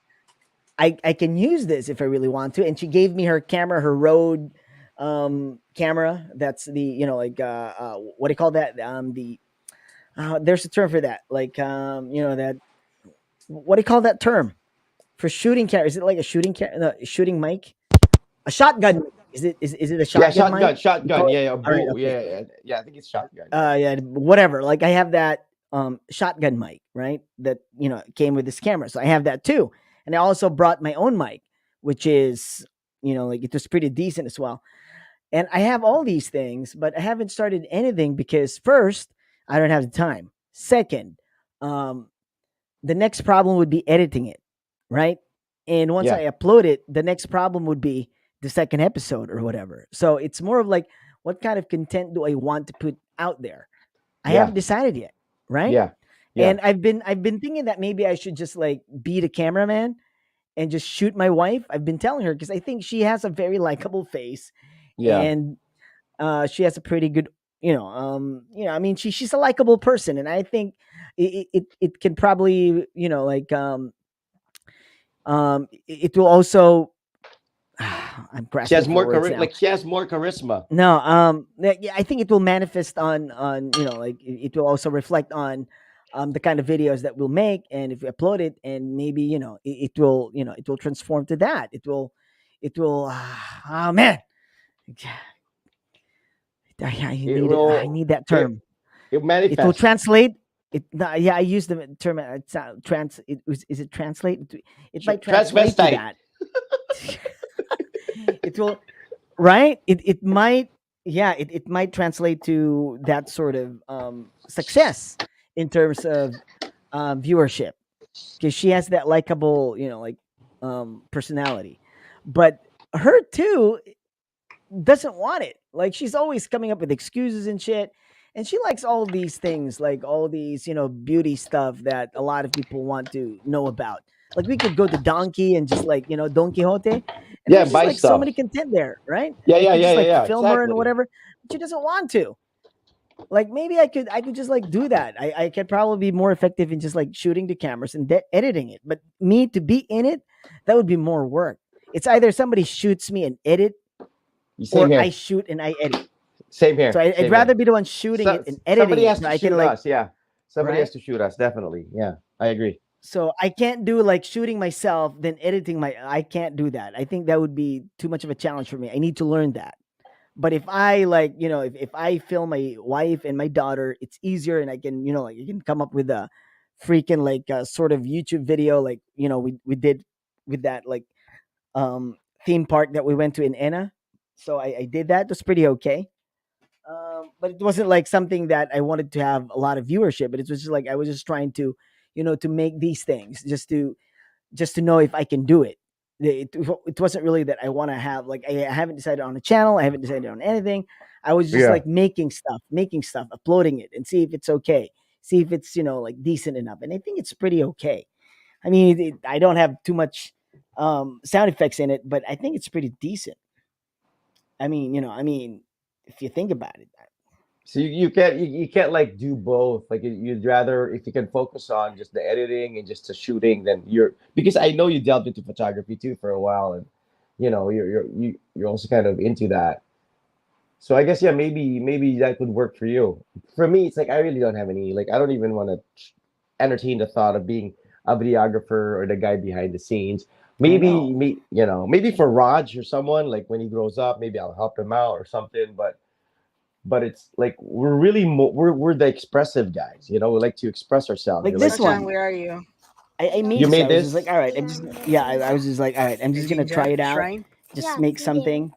I can use this if I really want to. And she gave me her camera, her Rode camera. That's the, like what do you call that? The there's a term for that. Like that, what do you call that term for shooting camera? Is it like a shooting camera, no, shooting mic? A shotgun mic. Is it a
Yeah,
shotgun mic?
shotgun,
You call
shotgun.
it?
Yeah, yeah,
All right,
bull.
okay.
Yeah, yeah, yeah. Yeah, I think it's shotgun. Yeah.
Yeah, whatever. Like I have that shotgun mic, right? That came with this camera. So I have that too. And I also brought my own mic, which is, like it was pretty decent as well. And I have all these things, but I haven't started anything because first, I don't have the time. Second, um, the next problem would be editing it, right? And once
Yeah,
I upload it, the next problem would be the second episode or whatever. So it's more of like, what kind of content do I want to put out there? I
yeah,
haven't decided yet, right?
yeah, yeah,
And I've been thinking that maybe I should just like be the cameraman and just shoot my wife. I've been telling her because I think she has a very likable face,
yeah.
and she has a pretty good, I mean, she's a likable person, and I think it can probably, like it will also I'm
She
grasping
has
for
more
words now.
like she has more charisma.
No, yeah, I think it will manifest on, like it will also reflect on the kind of videos that we'll make, and if we upload it, and maybe it will transform to that. It will. Oh man,
It
I
will
need that
it
term.
it
It will
manifests.
translate. Yeah, I use the term. Is it translate? It might translate to
Transvestite.
that. It will, right. It might, yeah, it might translate to that sort of success in terms of viewership, because she has that likable, like personality. But her too doesn't want it. Like she's always coming up with excuses and shit. And she likes all these things, like all these, beauty stuff that a lot of people want to know about. Like we could go to Donkey and just like, Don Quixote, and
Yeah,
there's just
buy
like so
stuff.
many content there, right?
Yeah,
I
yeah,
could
yeah,
just
yeah,
like
yeah.
film her and
Exactly.
whatever, but she doesn't want to. Like maybe I could just like do that. I could probably be more effective in just like shooting the cameras and editing it. But me to be in it, that would be more work. It's either somebody shoots me and edit,
Same
or I
here.
shoot and I edit.
Same
So
here.
I'd
Same here.
rather be the one shooting
So
it and editing
somebody
it,
has
so
to
I can
shoot
like,
us. Yeah, somebody has
right.
to shoot us. Definitely. Yeah, I agree.
So I can't do like shooting myself then editing my. I can't do that. I think that would be too much of a challenge for me. I need to learn that. But if I like, if I film my wife and my daughter, it's easier, and I can, like I can come up with a freaking like sort of YouTube video, like we did with that like um theme park that we went to in Enna. So I did that. It was pretty okay. But it wasn't like something that I wanted to have a lot of viewership. But it was just like I was just trying to, to make these things just to know if I can do it. It wasn't really that I want to have like I haven't decided on a channel. I haven't decided on anything. I was just
Yeah.
like making stuff, uploading it, and see if it's okay. See if it's like decent enough, and I think it's pretty okay. I mean, I don't have too much sound effects in it, but I think it's pretty decent. I mean, if you think about it,
So you can't like do both. Like you'd rather if you can focus on just the editing and just the shooting, then you're because I know you delved into photography too for a while, and you're also kind of into that. So I guess yeah, maybe that could work for you. For me, it's like I really don't have any like I don't even want to entertain the thought of being a videographer or the guy behind the scenes.
I
Maybe
know.
me, maybe for Raj or someone like when he grows up, maybe I'll help him out or something. But it's like we're really we're the expressive guys. We like to express ourselves. We
Like
like
this
Rajang,
one.
where are you?
I made
You
this.
made
I was just like,
this?
all right, I'm just yeah. I was just like, all right, I'm just gonna try
Agenda
it out,
shrine.
just make something,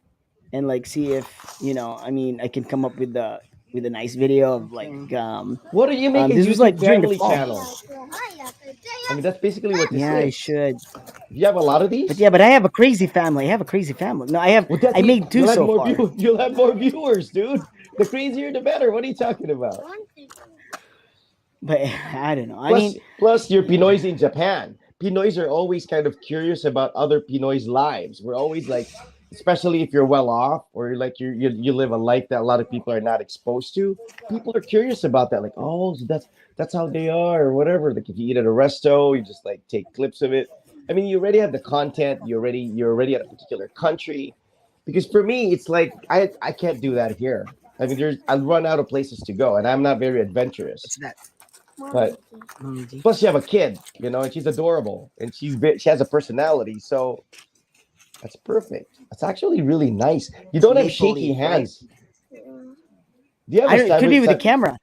and like see if I mean, I can come up with a nice video of like
Okay.
What do you make a
this was like
YouTube
during the
family
fall.
channel? I mean, that's basically what this
Yeah, I
is.
should.
You have a lot of
But
these.
yeah, but I have a crazy family. I have a crazy family. No,
Well, that
I made two
you'll have
so
more
far.
view. You'll have more viewers, dude. The crazier, the better. What are you talking about?
But I don't know. I
Plus,
mean,
plus, you're Pinoys in Japan. Pinoys are always kind of curious about other Pinoys' lives. We're always like, especially if you're well off or like you live a life that a lot of people are not exposed to. People are curious about that. Like, oh, so that's how they are, or whatever. Like, if you eat at a resto, you just like take clips of it. I mean, you already have the content. You're already at a particular country. Because for me, it's like I can't do that here. I mean, I'll run out of places to go, and I'm not very
What's
adventurous.
that?
But
Mommy G.
plus, you have a kid, and she's adorable, and she has a personality, so that's perfect. That's actually really nice. You
It's
don't have
maple
shaky
leaf, right?
hands. Do you have
I
a
don't. It could be
cyber?
with the camera.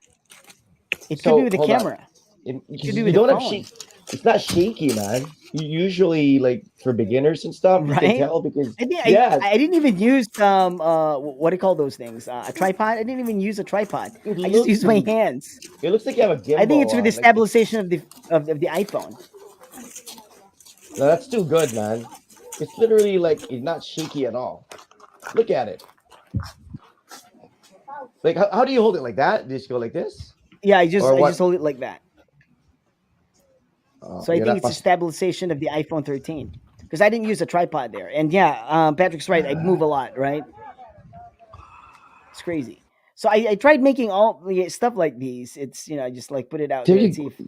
It could be
So
with the
hold on,
camera. It could
because
be
you
with the
don't have
phone,
shake. It's not shaky, man. You usually like for beginners and stuff, you can
right?
tell because
I think
yeah,
I didn't even use what do you call those things? A tripod. I didn't even use a tripod.
it
I just
looks
used my hands.
it looks like you have a
I think
gimbal
it's for the
on. Like it's
stabilization of the iPhone.
no, that's too good, man. It's literally like it's not shaky at all. Look at it. Like how do you hold it like that? Just go like this
Yeah,
or
I just
what?
hold it like that. So I
You're
think
not
it's the
possible.
stabilization of the iPhone 13 because I didn't use a tripod there. And yeah, Patrick's right. I move a lot, right? It's crazy. So I tried making all the stuff like these. It's I just like put it out
There
there and
you
see if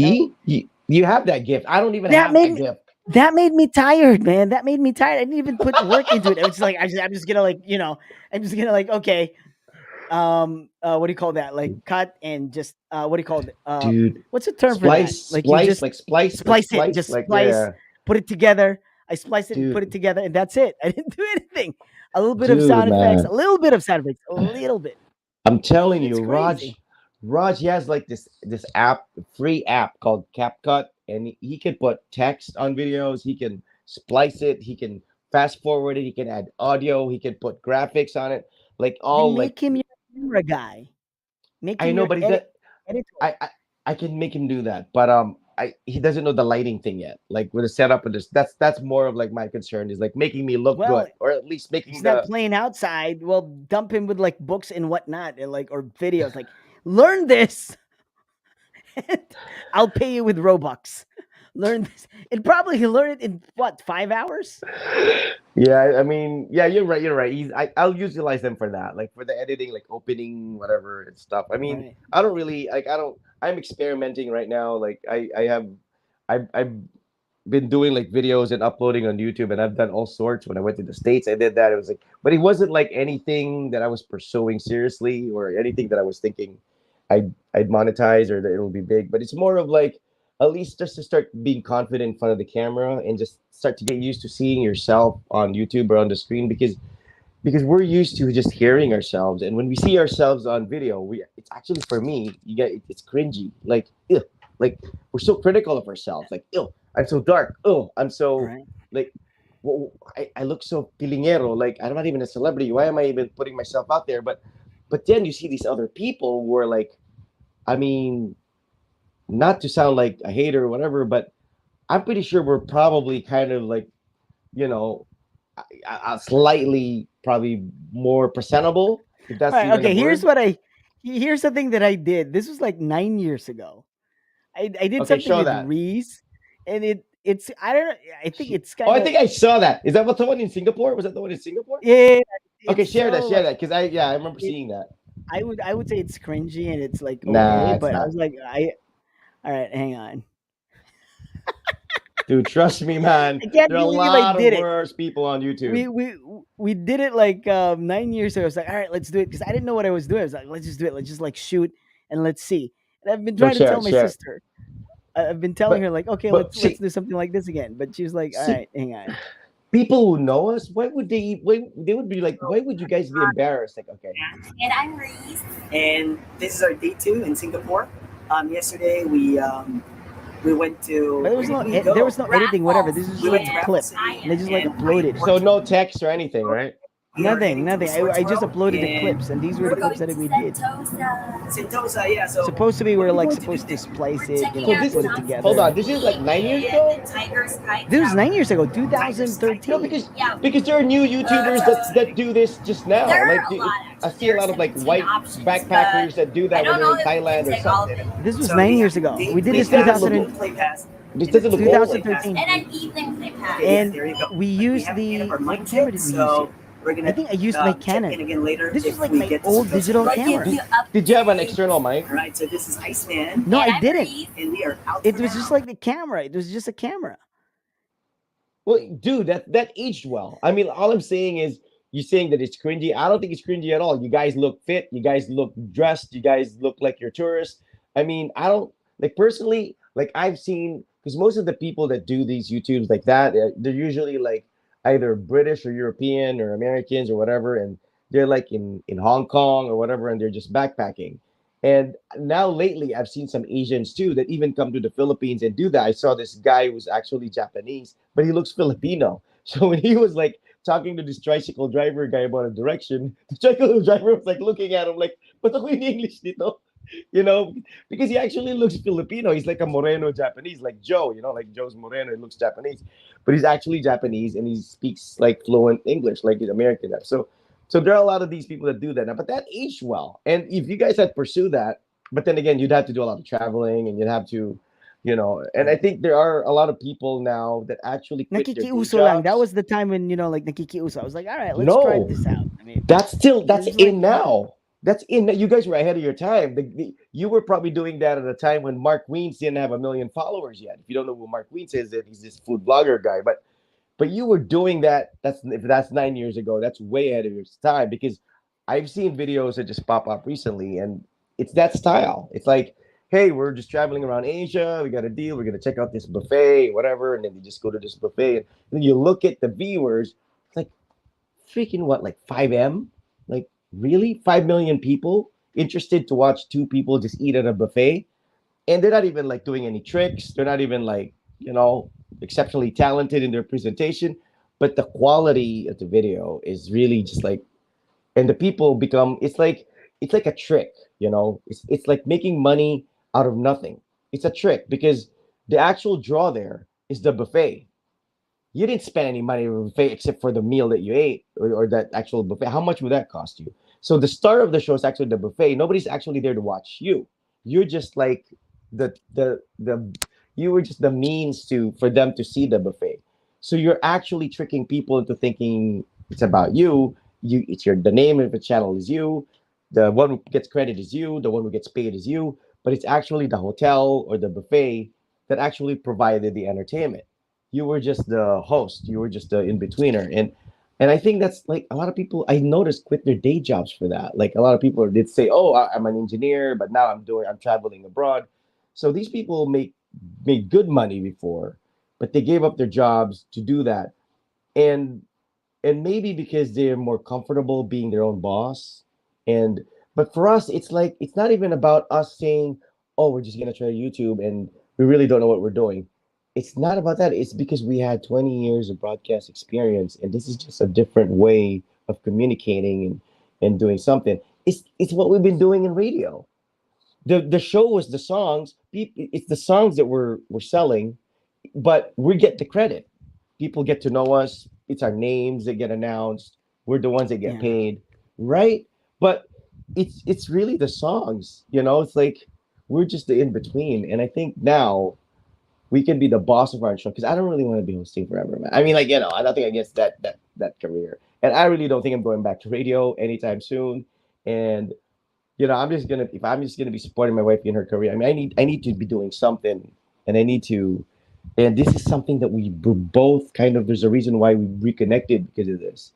uh,
see you have that gift. I don't even
that
have
made
that
me
gift.
that made me tired, man. That made me tired. I didn't even put work into it. I was just like I'm just gonna like I'm just gonna like okay what do you call that, like cut and just what do you call it,
Dude,
what's the term for that,
splice,
like you
splice,
just
like splice, like
splice it,
splice,
just
like
splice,
yeah,
put it together. I spliced it and put it
dude,
together and that's it. I didn't do anything. A little bit of
dude,
sound effects, a
man.
little bit of sound effects, a little bit.
I'm telling
It's
you,
crazy.
Raj, he has like this app, free app called CapCut, and he can put text on videos. He can splice it. He can fast forward it. He can add audio. He can put graphics on it. Like
Then
all like
make him your camera guy, make
I
him
know,
your
but
editor.
I, I I can make him do that, but he doesn't know the lighting thing yet. Like with the setup and this, that's more of like my concern is like making me look
Well,
good, or at least making
he's not
the
playing outside. Well, dump him with like books and whatnot, and like or videos. Like, learn this, and I'll pay you with Robux. Learn this, and probably he'll learn it in what 5 hours.
yeah. I mean, yeah, you're right. You're right. I'll utilize them for that, like for the editing, like opening whatever and stuff. I mean,
Right.
I don't really like. I don't. I'm experimenting right now. Like I've been doing like videos and uploading on YouTube, and I've done all sorts. When I went to the States, I did that. It was like, but it wasn't like anything that I was pursuing seriously or anything that I was thinking I'd monetize or that it'll be big. But it's more of like at least just to start being confident in front of the camera and just start to get used to seeing yourself on YouTube or on the screen because we're used to just hearing ourselves, and when we see ourselves on video, we it's actually for me, it's cringy. Like, ew, like we're so critical of ourselves. Like, ew, I'm so dark. Oh, I'm so
Right.
like, I look so pilingero. Like, I'm not even a celebrity. Why am I even putting myself out there? But then you see these other people who are like, I mean, not to sound like a hater or whatever, but I'm pretty sure we're probably kind of like, you know, slightly probably more presentable, if
All
that's
right.
even a
Okay.
word.
Here's the thing that I did. This was like 9 years ago. I did
Okay,
something
show
with
that.
Reese, and it's I don't know. I think it's
Oh,
kind
I
of
think I saw that. Is that what the one in Singapore? Was that the one in Singapore?
yeah.
Okay,
It's so
share
like
that, because I remember
it.
seeing that.
I would say it's cringy and it's like okay,
Nah, it's
but I
not.
was like all right, hang on.
Dude, trust me, man.
I can't
There are a
believe I
lot of
did it.
worse people on YouTube.
We we we did it like 9 years ago. I was like, all right, let's do it because I didn't know what I was doing. I was like, let's just do it. Let's just like shoot and let's see. And I've been
Look,
trying to
share
tell
it,
my
share it.
sister. I've been telling her
But
like, okay,
but
let's
see
do something like this again. But she was like, all
see
right, hang on.
people who know us, why would they would be like, why would you guys be embarrassed? Like, okay.
And I'm Reese.
And this is our day two in Singapore. Yesterday we we went to
But there
where
was
did
no
we go?
there was no editing, whatever. This was
We
just
went
like
to
a
Raffles
clip,
City
and they just like
and I
uploaded it.
So no text or anything, right?
we are
Nothing,
heading to
nothing. I
Resorts
just
World
uploaded the
in
clips, and these were
We're
the clips
going
that
to
we did.
Sentosa.
Sentosa. Yeah, so
Supposed to be, we
what
were
are we
like
going to do
supposed to
there?
splice
We're
it, you
checking
know,
So
out
this
put
is
it
Sunset
hold
together.
on. This is like 9 years ago.
and Tiger Sky
This was 9 years ago,
Tiger Sky
'No,
2013.
Tour.
because
Yeah,
there are new YouTubers that do this just now.
there
Like
are a lot
I
actually.
see a
There are
lot of like
17
white
options, but
backpackers that do
I
that when
don't
they're
know
in
if we can
Thailand or
take all of
something.
it.
This was
So
nine
they
years
have
ago.
day
We did
play
this
This doesn't
pass,
2000
look.
and,
night play pass,
This
and then
doesn't look
day
old.
play pass.
2013,
And an evening play pass.
Okay, yeah,
and
there you go.
we
We
used
haven't made up
the
our
what
minds
camera
yet,
did we use
so
here?
we're
I
gonna
think I used my
check in
Canon.
again later
This was
if
like
we
my
get to
old
Sentosa.
digital
We'll give
camera.
you
Did you have an
updates.
external mic?
All right, so this is Iceman,
No,
And
I
I'm
didn't.
Reese.
and we are out
It
for
was just
now.
like the camera. It was just a camera.
Well, dude, that aged well. I mean, all I'm saying is you're saying that it's cringy. I don't think it's cringy at all. You guys look fit. You guys look dressed. You guys look like you're tourists. I mean, I don't like personally. Like I've seen because most of the people that do these YouTubes like that, they're usually like either British or European or Americans or whatever, and they're like in Hong Kong or whatever, and they're just backpacking. And now lately, I've seen some Asians too that even come to the Philippines and do that. I saw this guy who was actually Japanese, but he looks Filipino. So when he was like talking to this tricycle driver guy about a direction, the tricycle driver was like looking at him like, "But ako in English dito," you know, because he actually looks Filipino. He's like a Moreno Japanese, like Joe, like Joe's Moreno. He looks Japanese, but he's actually Japanese and he speaks like fluent English, like he's American. So there are a lot of these people that do that now, but that aged well. And if you guys had pursued that, but then again, you'd have to do a lot of traveling and you'd have to, and I
Right.
think there are a lot of people now that actually quit their day
Nakikiuso lang. That
jobs.
was the time when, like nakikiuso. I was like, all right, let's try
No,
this out. I mean,
that's
it's like,
in now. That's in. You guys were ahead of your time. You were probably doing that at a time when Mark Weens didn't have 1 million followers yet. If you don't know who Mark Weens is, that he's this food blogger guy. But you were doing that. If that's 9 years ago, that's way ahead of your time because I've seen videos that just pop up recently, and it's that style. It's like, hey, we're just traveling around Asia. We got a deal. We're gonna check out this buffet, whatever, and then you just go to this buffet, and then you look at the viewers. It's like freaking what, like 5M? Like really, 5 million people interested to watch two people just eat at a buffet, and they're not even like doing any tricks. They're not even like exceptionally talented in their presentation, but the quality of the video is really just like, and the people become. It's like a trick. It's like making money out of nothing. It's a trick because the actual draw there is the buffet. You didn't spend any money on a buffet except for the meal that you ate or that actual buffet. How much would that cost you? So the start of the show is actually the buffet. Nobody's actually there to watch you. You're just like the you were just the means to for them to see the buffet. So you're actually tricking people into thinking it's about you. It's the name of the channel is you. The one who gets credit is you. The one who gets paid is you. But it's actually the hotel or the buffet that actually provided the entertainment. You were just the host. You were just the in-betweener. And I think that's like a lot of people I noticed quit their day jobs for that. Like a lot of people did say, "Oh, I'm an engineer, but now I'm traveling abroad." So these people made good money before, but they gave up their jobs to do that. And and maybe because they're more comfortable being their own boss. And but for us, it's like it's not even about us saying, "Oh, we're just gonna try YouTube," and we really don't know what we're doing. It's not about that. It's because we had 20 years of broadcast experience, and this is just a different way of communicating and doing something. It's what we've been doing in radio. The show was the songs. It's the songs that we're selling, but we get the credit. People get to know us. It's our names that get announced. We're the ones that get
yeah.
paid, right? But it's really the songs. It's like we're just the in between. And I think now we can be the boss of our show because I don't really want to be hosting forever, man. I mean, like I nothing against that career, and I really don't think I'm going back to radio anytime soon. And if I'm just gonna be supporting my wife in her career, I mean, I need to be doing something, and I need to, and this is something that we were both kind of. There's a reason why we reconnected because of this,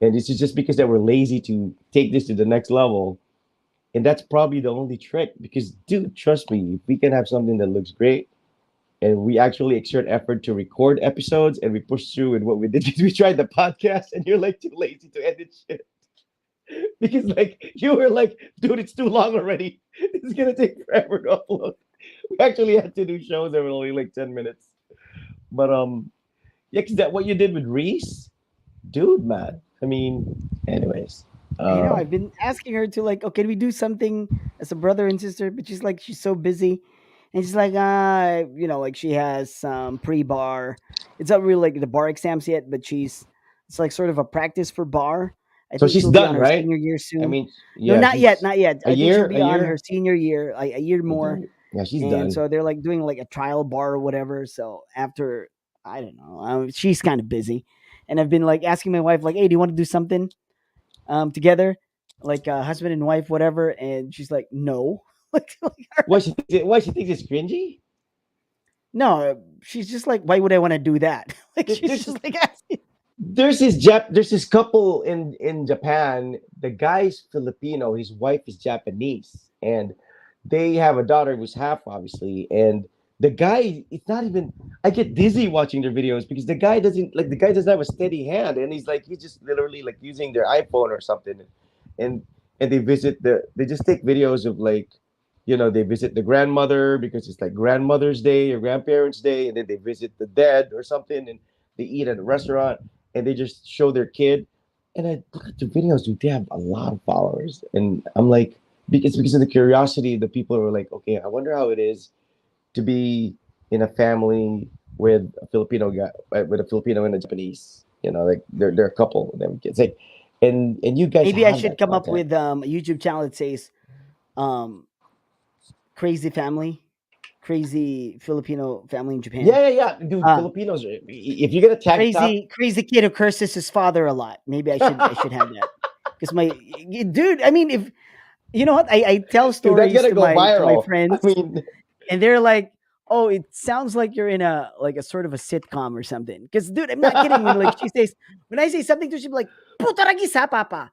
and this is just because that we're lazy to take this to the next level, and that's probably the only trick. Because, dude, trust me, if we can have something that looks great, and we actually exert effort to record episodes, and we push through, and what we did is we tried the podcast, and you're like too lazy to edit shit. Because like you were like, dude, it's too long already. It's gonna take forever to upload. we actually had to do shows that were only like 10 minutes. But yeah, cause that what you did with Reese, dude, man. I mean, anyways,
I know.
uh,
I've been asking her to like, oh, can we do something as a brother and sister? But she's like, she's so busy, and she's like, like she has some pre-bar. It's not really like the bar exams yet, but it's like sort of a practice for bar. I
so
think
she's
she'll be on
done,
her
right?
senior year
I
soon.
mean,
No,
yeah,
not yet,
she's
not yet.
a
I think she'll
year, a
be on her
year.
senior year, a year more.
Yeah, she's
And
done.
so they're like doing like a trial bar or whatever. So after, I don't know, she's kind of busy, and I've been like asking my wife like, hey, do you want to do something together, like husband and wife, whatever? And she's like, no.
Why she thinks it's cringy?
No, she's just like, why would I want to do that? Like
There-
she's
There's
just like asking.
there's this couple in Japan. The guy's Filipino, his wife is Japanese, and they have a daughter who's half, obviously. And the guy, it's not even. I get dizzy watching their videos because the guy doesn't have a steady hand, and he's just literally like using their iPhone or something, and they just take videos of like. They visit the grandmother because it's like grandmother's day or grandparents' day, and then they visit the dead or something, and they eat at a restaurant, and they just show their kid. And I look at the videos, dude, they have a lot of followers. And I'm like, it's because of the curiosity. The people are like, okay, I wonder how it is to be in a family with a Filipino guy, with a Filipino and a Japanese. Like they're a couple of them kids. Like, and you guys
Maybe I
have
should
that
come up
content.
with a YouTube channel that says um, "Crazy Family," crazy Filipino family in Japan.
Yeah. Dude,
Uh,
Filipinos, if you get a tank top,
crazy kid who curses his father a lot. Maybe I should have that because dude. I mean, if you know what, I tell
dude, that's
stories
gonna
to
go
my
viral. I
friends,
mean,
and they're like, "Oh, it sounds like you're in a like a sort of a sitcom or something." Because, dude, I'm not kidding. When I say something to her, she'd be like, "Puta ragisa, papa."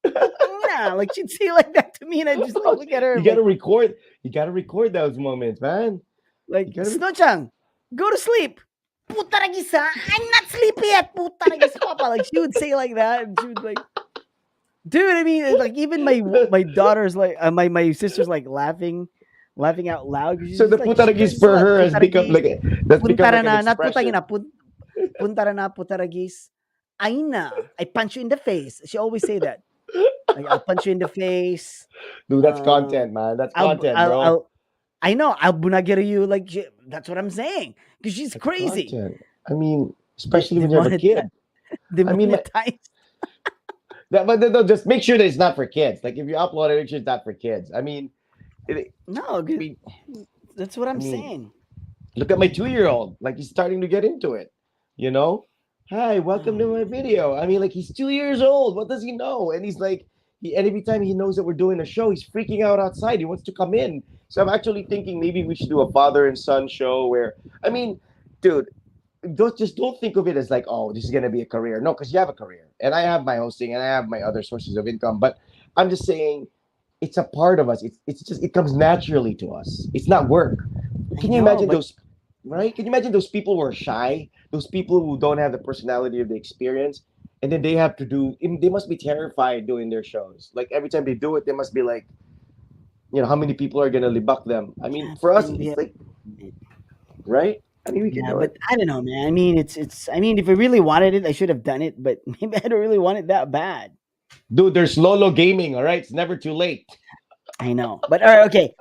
Putang ina. Like she'd say like that to me, and I just like
bro,
look at her
you gotta record. You gotta record those moments, man. You
like
gotta.
Snochang, go to sleep. Puta ragisa, I'm not sleepy yet. Puta ragisa, papa. Like she would say like that, and she would like, dude. I mean, like even my daughter's like my sister's like laughing out loud because she's
So the
just like she
putaragis
curses a
for
lot.
her has become
Putaragis,
like that's become
puntara
like an
na, not putang
expression.
ina, puntara na, putaragis. Ay na, I punch you in the face. She always say that. Like I'll punch you in the face.
Dude, that's
Um,
content, man. That's
I'll
content,
I'll
bro.
I'll I know I'll bunagera you like that's what I'm saying because she's
That's
crazy.
content. I mean,
De-
especially when you have a
demonetize,
kid. I mean,
demonetize.
but no, just make sure that it's not for kids. Like if you upload it, make sure it's not for kids.
No,
I mean,
that's what
I
I'm
mean,
saying.
look at my 2-year-old. Like he's starting to get into it. You know, hi, welcome
Oh
to my
man,
video. I mean, like he's 2 years old. What does he know? And he's like, and every time he knows that we're doing a show, he's freaking out outside. He wants to come in. So I'm actually thinking maybe we should do a father and son show where, I mean, dude, don't think of it as like, oh, this is gonna be a career. No, because you have a career, and I have my hosting, and I have my other sources of income. But I'm just saying, it's a part of us. It's just it comes naturally to us. It's not work.
I
Can you
know,
imagine
but
those? Right? Can you imagine those people who are shy? Those people who don't have the personality of the experience, and then they have to do. They must be terrified doing their shows. Like every time they do it, they must be like, how many people are gonna libak them? I mean,
yeah,
for us,
and we
it's
have,
like, right? I mean, we can
yeah,
do
but
it.
I don't know, man. I mean, it's. I mean, if I really wanted it, I should have done it. But maybe I don't really want it that bad.
Dude, there's Lolo Gaming, all right? It's never too late.
I know, but all right, okay.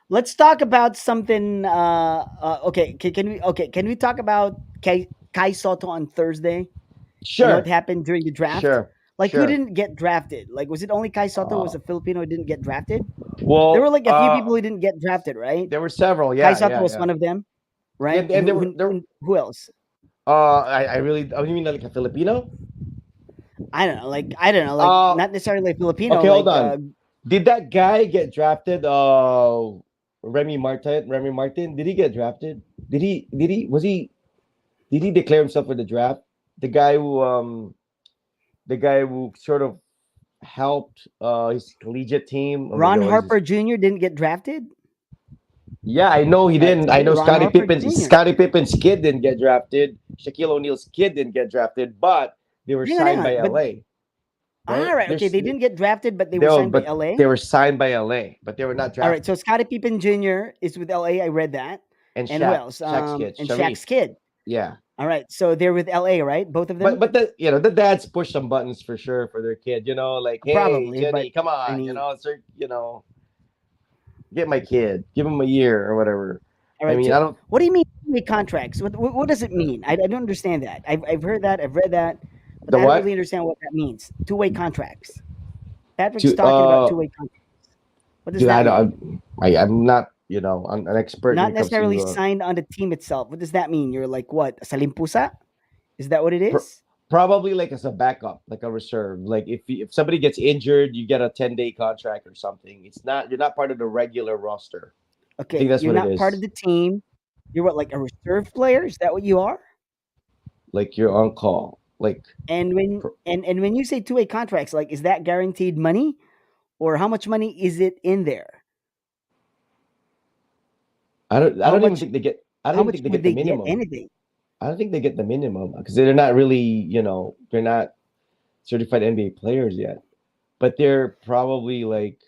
Let's talk about something. Okay, can we talk about Kai Soto on Thursday and what
Sure,
happened during the draft?
sure,
Like, who
sure.
didn't get drafted? Like, was it only Kai Soto who
Uh,
was a Filipino who didn't get drafted? There were
well,
like a few people who didn't get drafted, right?
there were several.
Kai
Yeah,
Soto
yeah,
was
yeah.
one of them,
Yeah,
right?
and there were there.
Who else?
I really. Oh, you mean like a Filipino?
I don't know, like
Uh,
not necessarily Filipino,
okay, hold
like
on. Did that guy get drafted? Remy Martin. Remy Martin. Did he get drafted? Did he declare himself for the draft? The guy who sort of helped his collegiate team. Oh my
Ron
god, what is his?
Harper Jr. didn't get drafted.
Yeah, I know he didn't. I
See,
know
Ron Harper Jr.
Scottie Pippen's kid didn't get drafted. Shaquille O'Neal's kid didn't get drafted, but they were
Hang on,
signed
hang
by
on. But
LA.
All
right?
right. Okay.
There's
They didn't get drafted, but they were
no,
signed by
but
LA.
they were signed by LA, but they were not
All right.
drafted.
So Scottie Pippen Jr. is with LA. I read that.
And
And who
Shaq,
else?
Shaq's kid,
And
Sharif.
Shaq's kid.
Yeah.
All right. So they're with LA, right? Both of them?
But the the dads push some buttons for sure for their kid. Like, hey,
Probably. But
Jenny, come
I
on,
mean,
sir, get my kid, give him a year or whatever.
all
I
right.
mean,
So
I don't.
what do you mean two-way contracts? What does it mean? I don't understand that. I've heard that. I've read that. But
The
I don't really
what?
understand what that means. Two-way contracts. Patrick's
To
talking about two-way contracts. What does
dude,
that mean?
I'm not I'm an expert when
Not
it comes
necessarily
to
signed on the team itself. What does that mean? You're like what? Salimpusa? Is that what it
pr-
is?
probably like as a backup, like a reserve. Like if somebody gets injured, you get a 10-day contract or something. You're not part of the regular roster. I think
Okay,
that's
you're
what it
not part of
is.
the team. You're what, like a reserve player? Is that what you are?
Like you're on call. Like
And when you say two-way contracts, like is that guaranteed money or how much money is it in there?
I
How
don't even
much
think they get. I don't
how
even
much
think they
would
get the
they get?
minimum.
Anything?
I don't think they get the minimum because they're not really, they're not certified NBA players yet. But they're probably like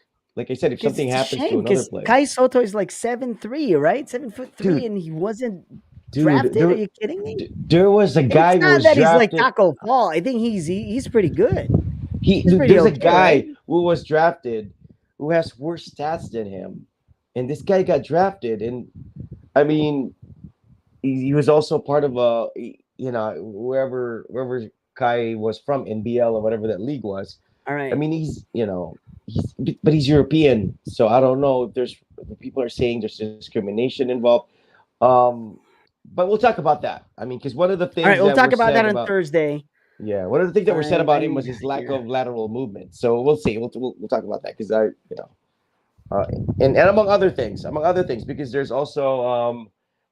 I said, if
Because
something
it's a
happens to
shame.
another
Because
player,
Kai Soto is like 7'3", right? 7'3",
dude,
and he wasn't
dude,
drafted. Are you kidding me?
there was a
And it's
guy who
not
was
that he's like
drafted.
Taco Fall. I think he's pretty good. He's pretty
There's a
okay, right?
guy who was drafted who has worse stats than him, and this guy got drafted, and I mean, he was also part of wherever Kai was from, NBL or whatever that league was.
All
I
right.
mean, he's but he's European, so I don't know if there's people are saying there's discrimination involved. Um, but we'll talk about that. I mean, because one of the
All right.
things
We'll
that were
talk about that
said
on
about
Thursday.
yeah, one of the things that were said about him
I'm
was his lack
here.
of lateral movement. So we'll see. We'll talk about that because uh, and among other things, because there's also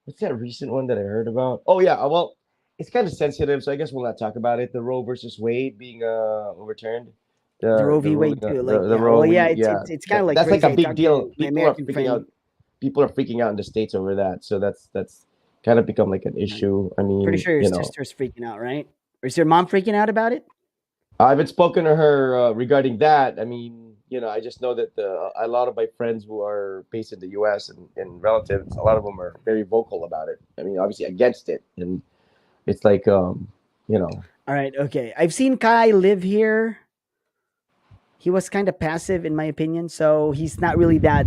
what's that recent one that I heard about? Oh yeah, well, it's kind of sensitive, so I guess we'll not talk about it. The Roe versus Wade being overturned,
The Roe
the
v.
ruling,
Wade too. Like,
the
yeah.
Roe
Well, yeah.
we yeah,
It's kind of like
that's like
crazy.
a
I
big
talked to
deal.
my American friend.
People are freaking out in the states over that. So that's kind of become like an
Right.
issue. I
Pretty
mean,
sure your sister's freaking out, right? Or is your mom freaking out about it?
I haven't spoken to her regarding that. I mean, I just know that a lot of my friends who are based in the U.S. and relatives, a lot of them are very vocal about it. I mean, obviously against it, and it's like, you know,
All right. Okay. I've seen Kai live here. He was kind of passive, in my opinion. So he's not really that.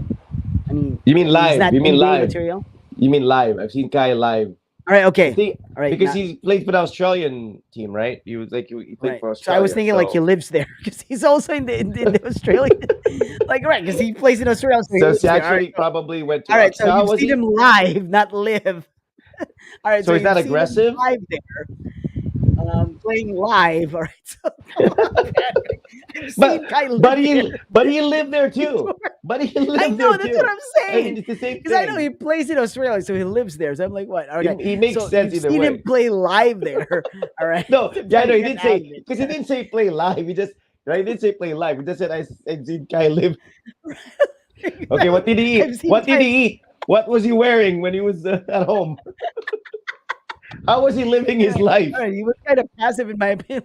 I mean,
you mean
he's
live?
not
You mean
NBA
live?
material.
You mean live? I've seen Kai live.
All right.
I
Okay.
think
All right.
because
Not
he played for the Australian team, right? He was like he played
right.
for
So I was
Australia.
thinking like he
So
lives there because he's also in the Australian. Like right, because he plays in Australia, so he
so
lives
he
there. All right.
actually probably went
All
to.
right. So
So how
you've
was
seen him
he?
live, not live. All right.
So
So
he's not
you've seen him
aggressive.
live there, playing live. All right. So come on, Patrick. I've seen Kai live there.
But he lived there too.
Before.
But he
I
lived there
know that's what
too.
I'm
I mean,
saying.
it's the same
Because I know he
thing.
plays in Australia, so he lives there. So I'm like, what? Okay.
He makes
So
sense
you've
either
seen him
way.
play live there. All right.
No,
I'm
yeah,
trying
no,
to
he
get
didn't
out of
say
it.
because he didn't say play live. He just right, he didn't say play live. He just said I've seen Kai live. Okay, what did he
I've
eat?
seen
What did
Kai.
he eat? What was he wearing when he was at home? How was he living
All
his
right.
life?
All right. He was kind of passive in my opinion.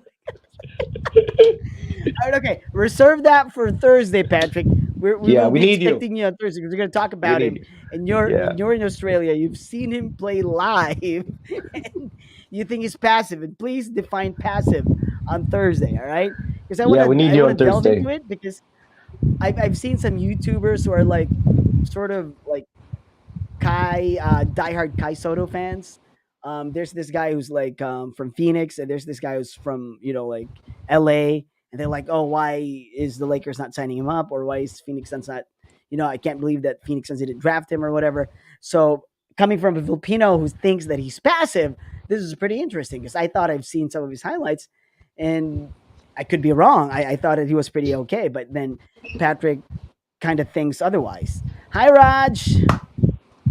All right, okay. Reserve that for Thursday, Patrick. We
Yeah,
will
we
be
need you.
expecting you on Thursday because we're going to talk
We
about him.
need you.
And
Yeah.
you're in Australia. You've seen him play live, and you think he's passive. And please define passive on Thursday. All right, because
Yeah, we need
I
you
want
on
to delve
Thursday.
into it because I've seen some YouTubers who are like sort of like diehard Kai Soto fans. There's this guy who's like from Phoenix, and there's this guy who's from like LA, and they're like, oh, why is the Lakers not signing him up, or why is Phoenix Suns not? I can't believe that Phoenix Suns didn't draft him or whatever. So coming from a Filipino who thinks that he's passive, this is pretty interesting because I thought I've seen some of his highlights, and I could be wrong. I thought that he was pretty okay, but then Patrick kind of thinks otherwise. Hi, Raj.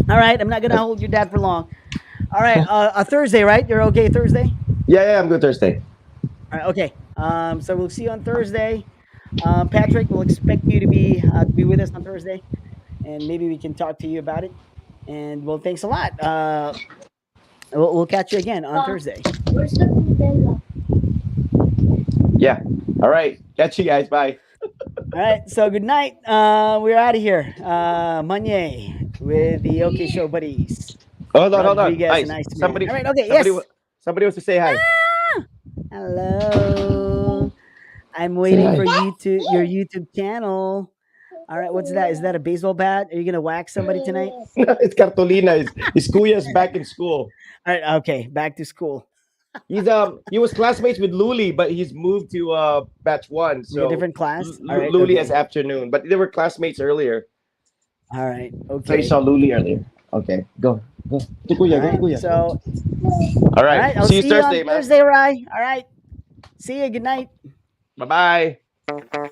All right, I'm not gonna hold your dad for long. All right, a Thursday, right? You're okay Thursday?
Yeah, I'm good Thursday.
All right, okay. So we'll see you on Thursday. Patrick, we'll expect you to be with us on Thursday, and maybe we can talk to you about it. And well, thanks a lot. We'll catch you again on Thursday.
Where's the Nutella?
Yeah. All right. Catch you guys. Bye.
All right, so good night. We're out of here. Monyay with the OK Show buddies,
Hold on. Hold on.
Rodriguez and
Ice.
Iceman. All right, okay,
Somebody,
yes.
somebody wants to say hi.
Ah, hello. I'm
Say
waiting
hi.
for your YouTube channel. All right, what's that? Is that a baseball bat? Are you gonna whack somebody tonight?
It's Cartolina. His kuya's back in school.
All right, okay, back to school.
He was classmates with Luli, but he's moved to batch one.
Like a
So
different class. All right,
Luli has
okay.
afternoon, but they were classmates earlier.
All right,
So you
okay.
saw Luli earlier. Okay, go. Go. To
All
kuya, go to
right,
kuya.
so
All
all
right.
right, I'll
See you
see you on
Thursday, man.
Thursday, Rye. All right, see you. Good night.
Bye bye.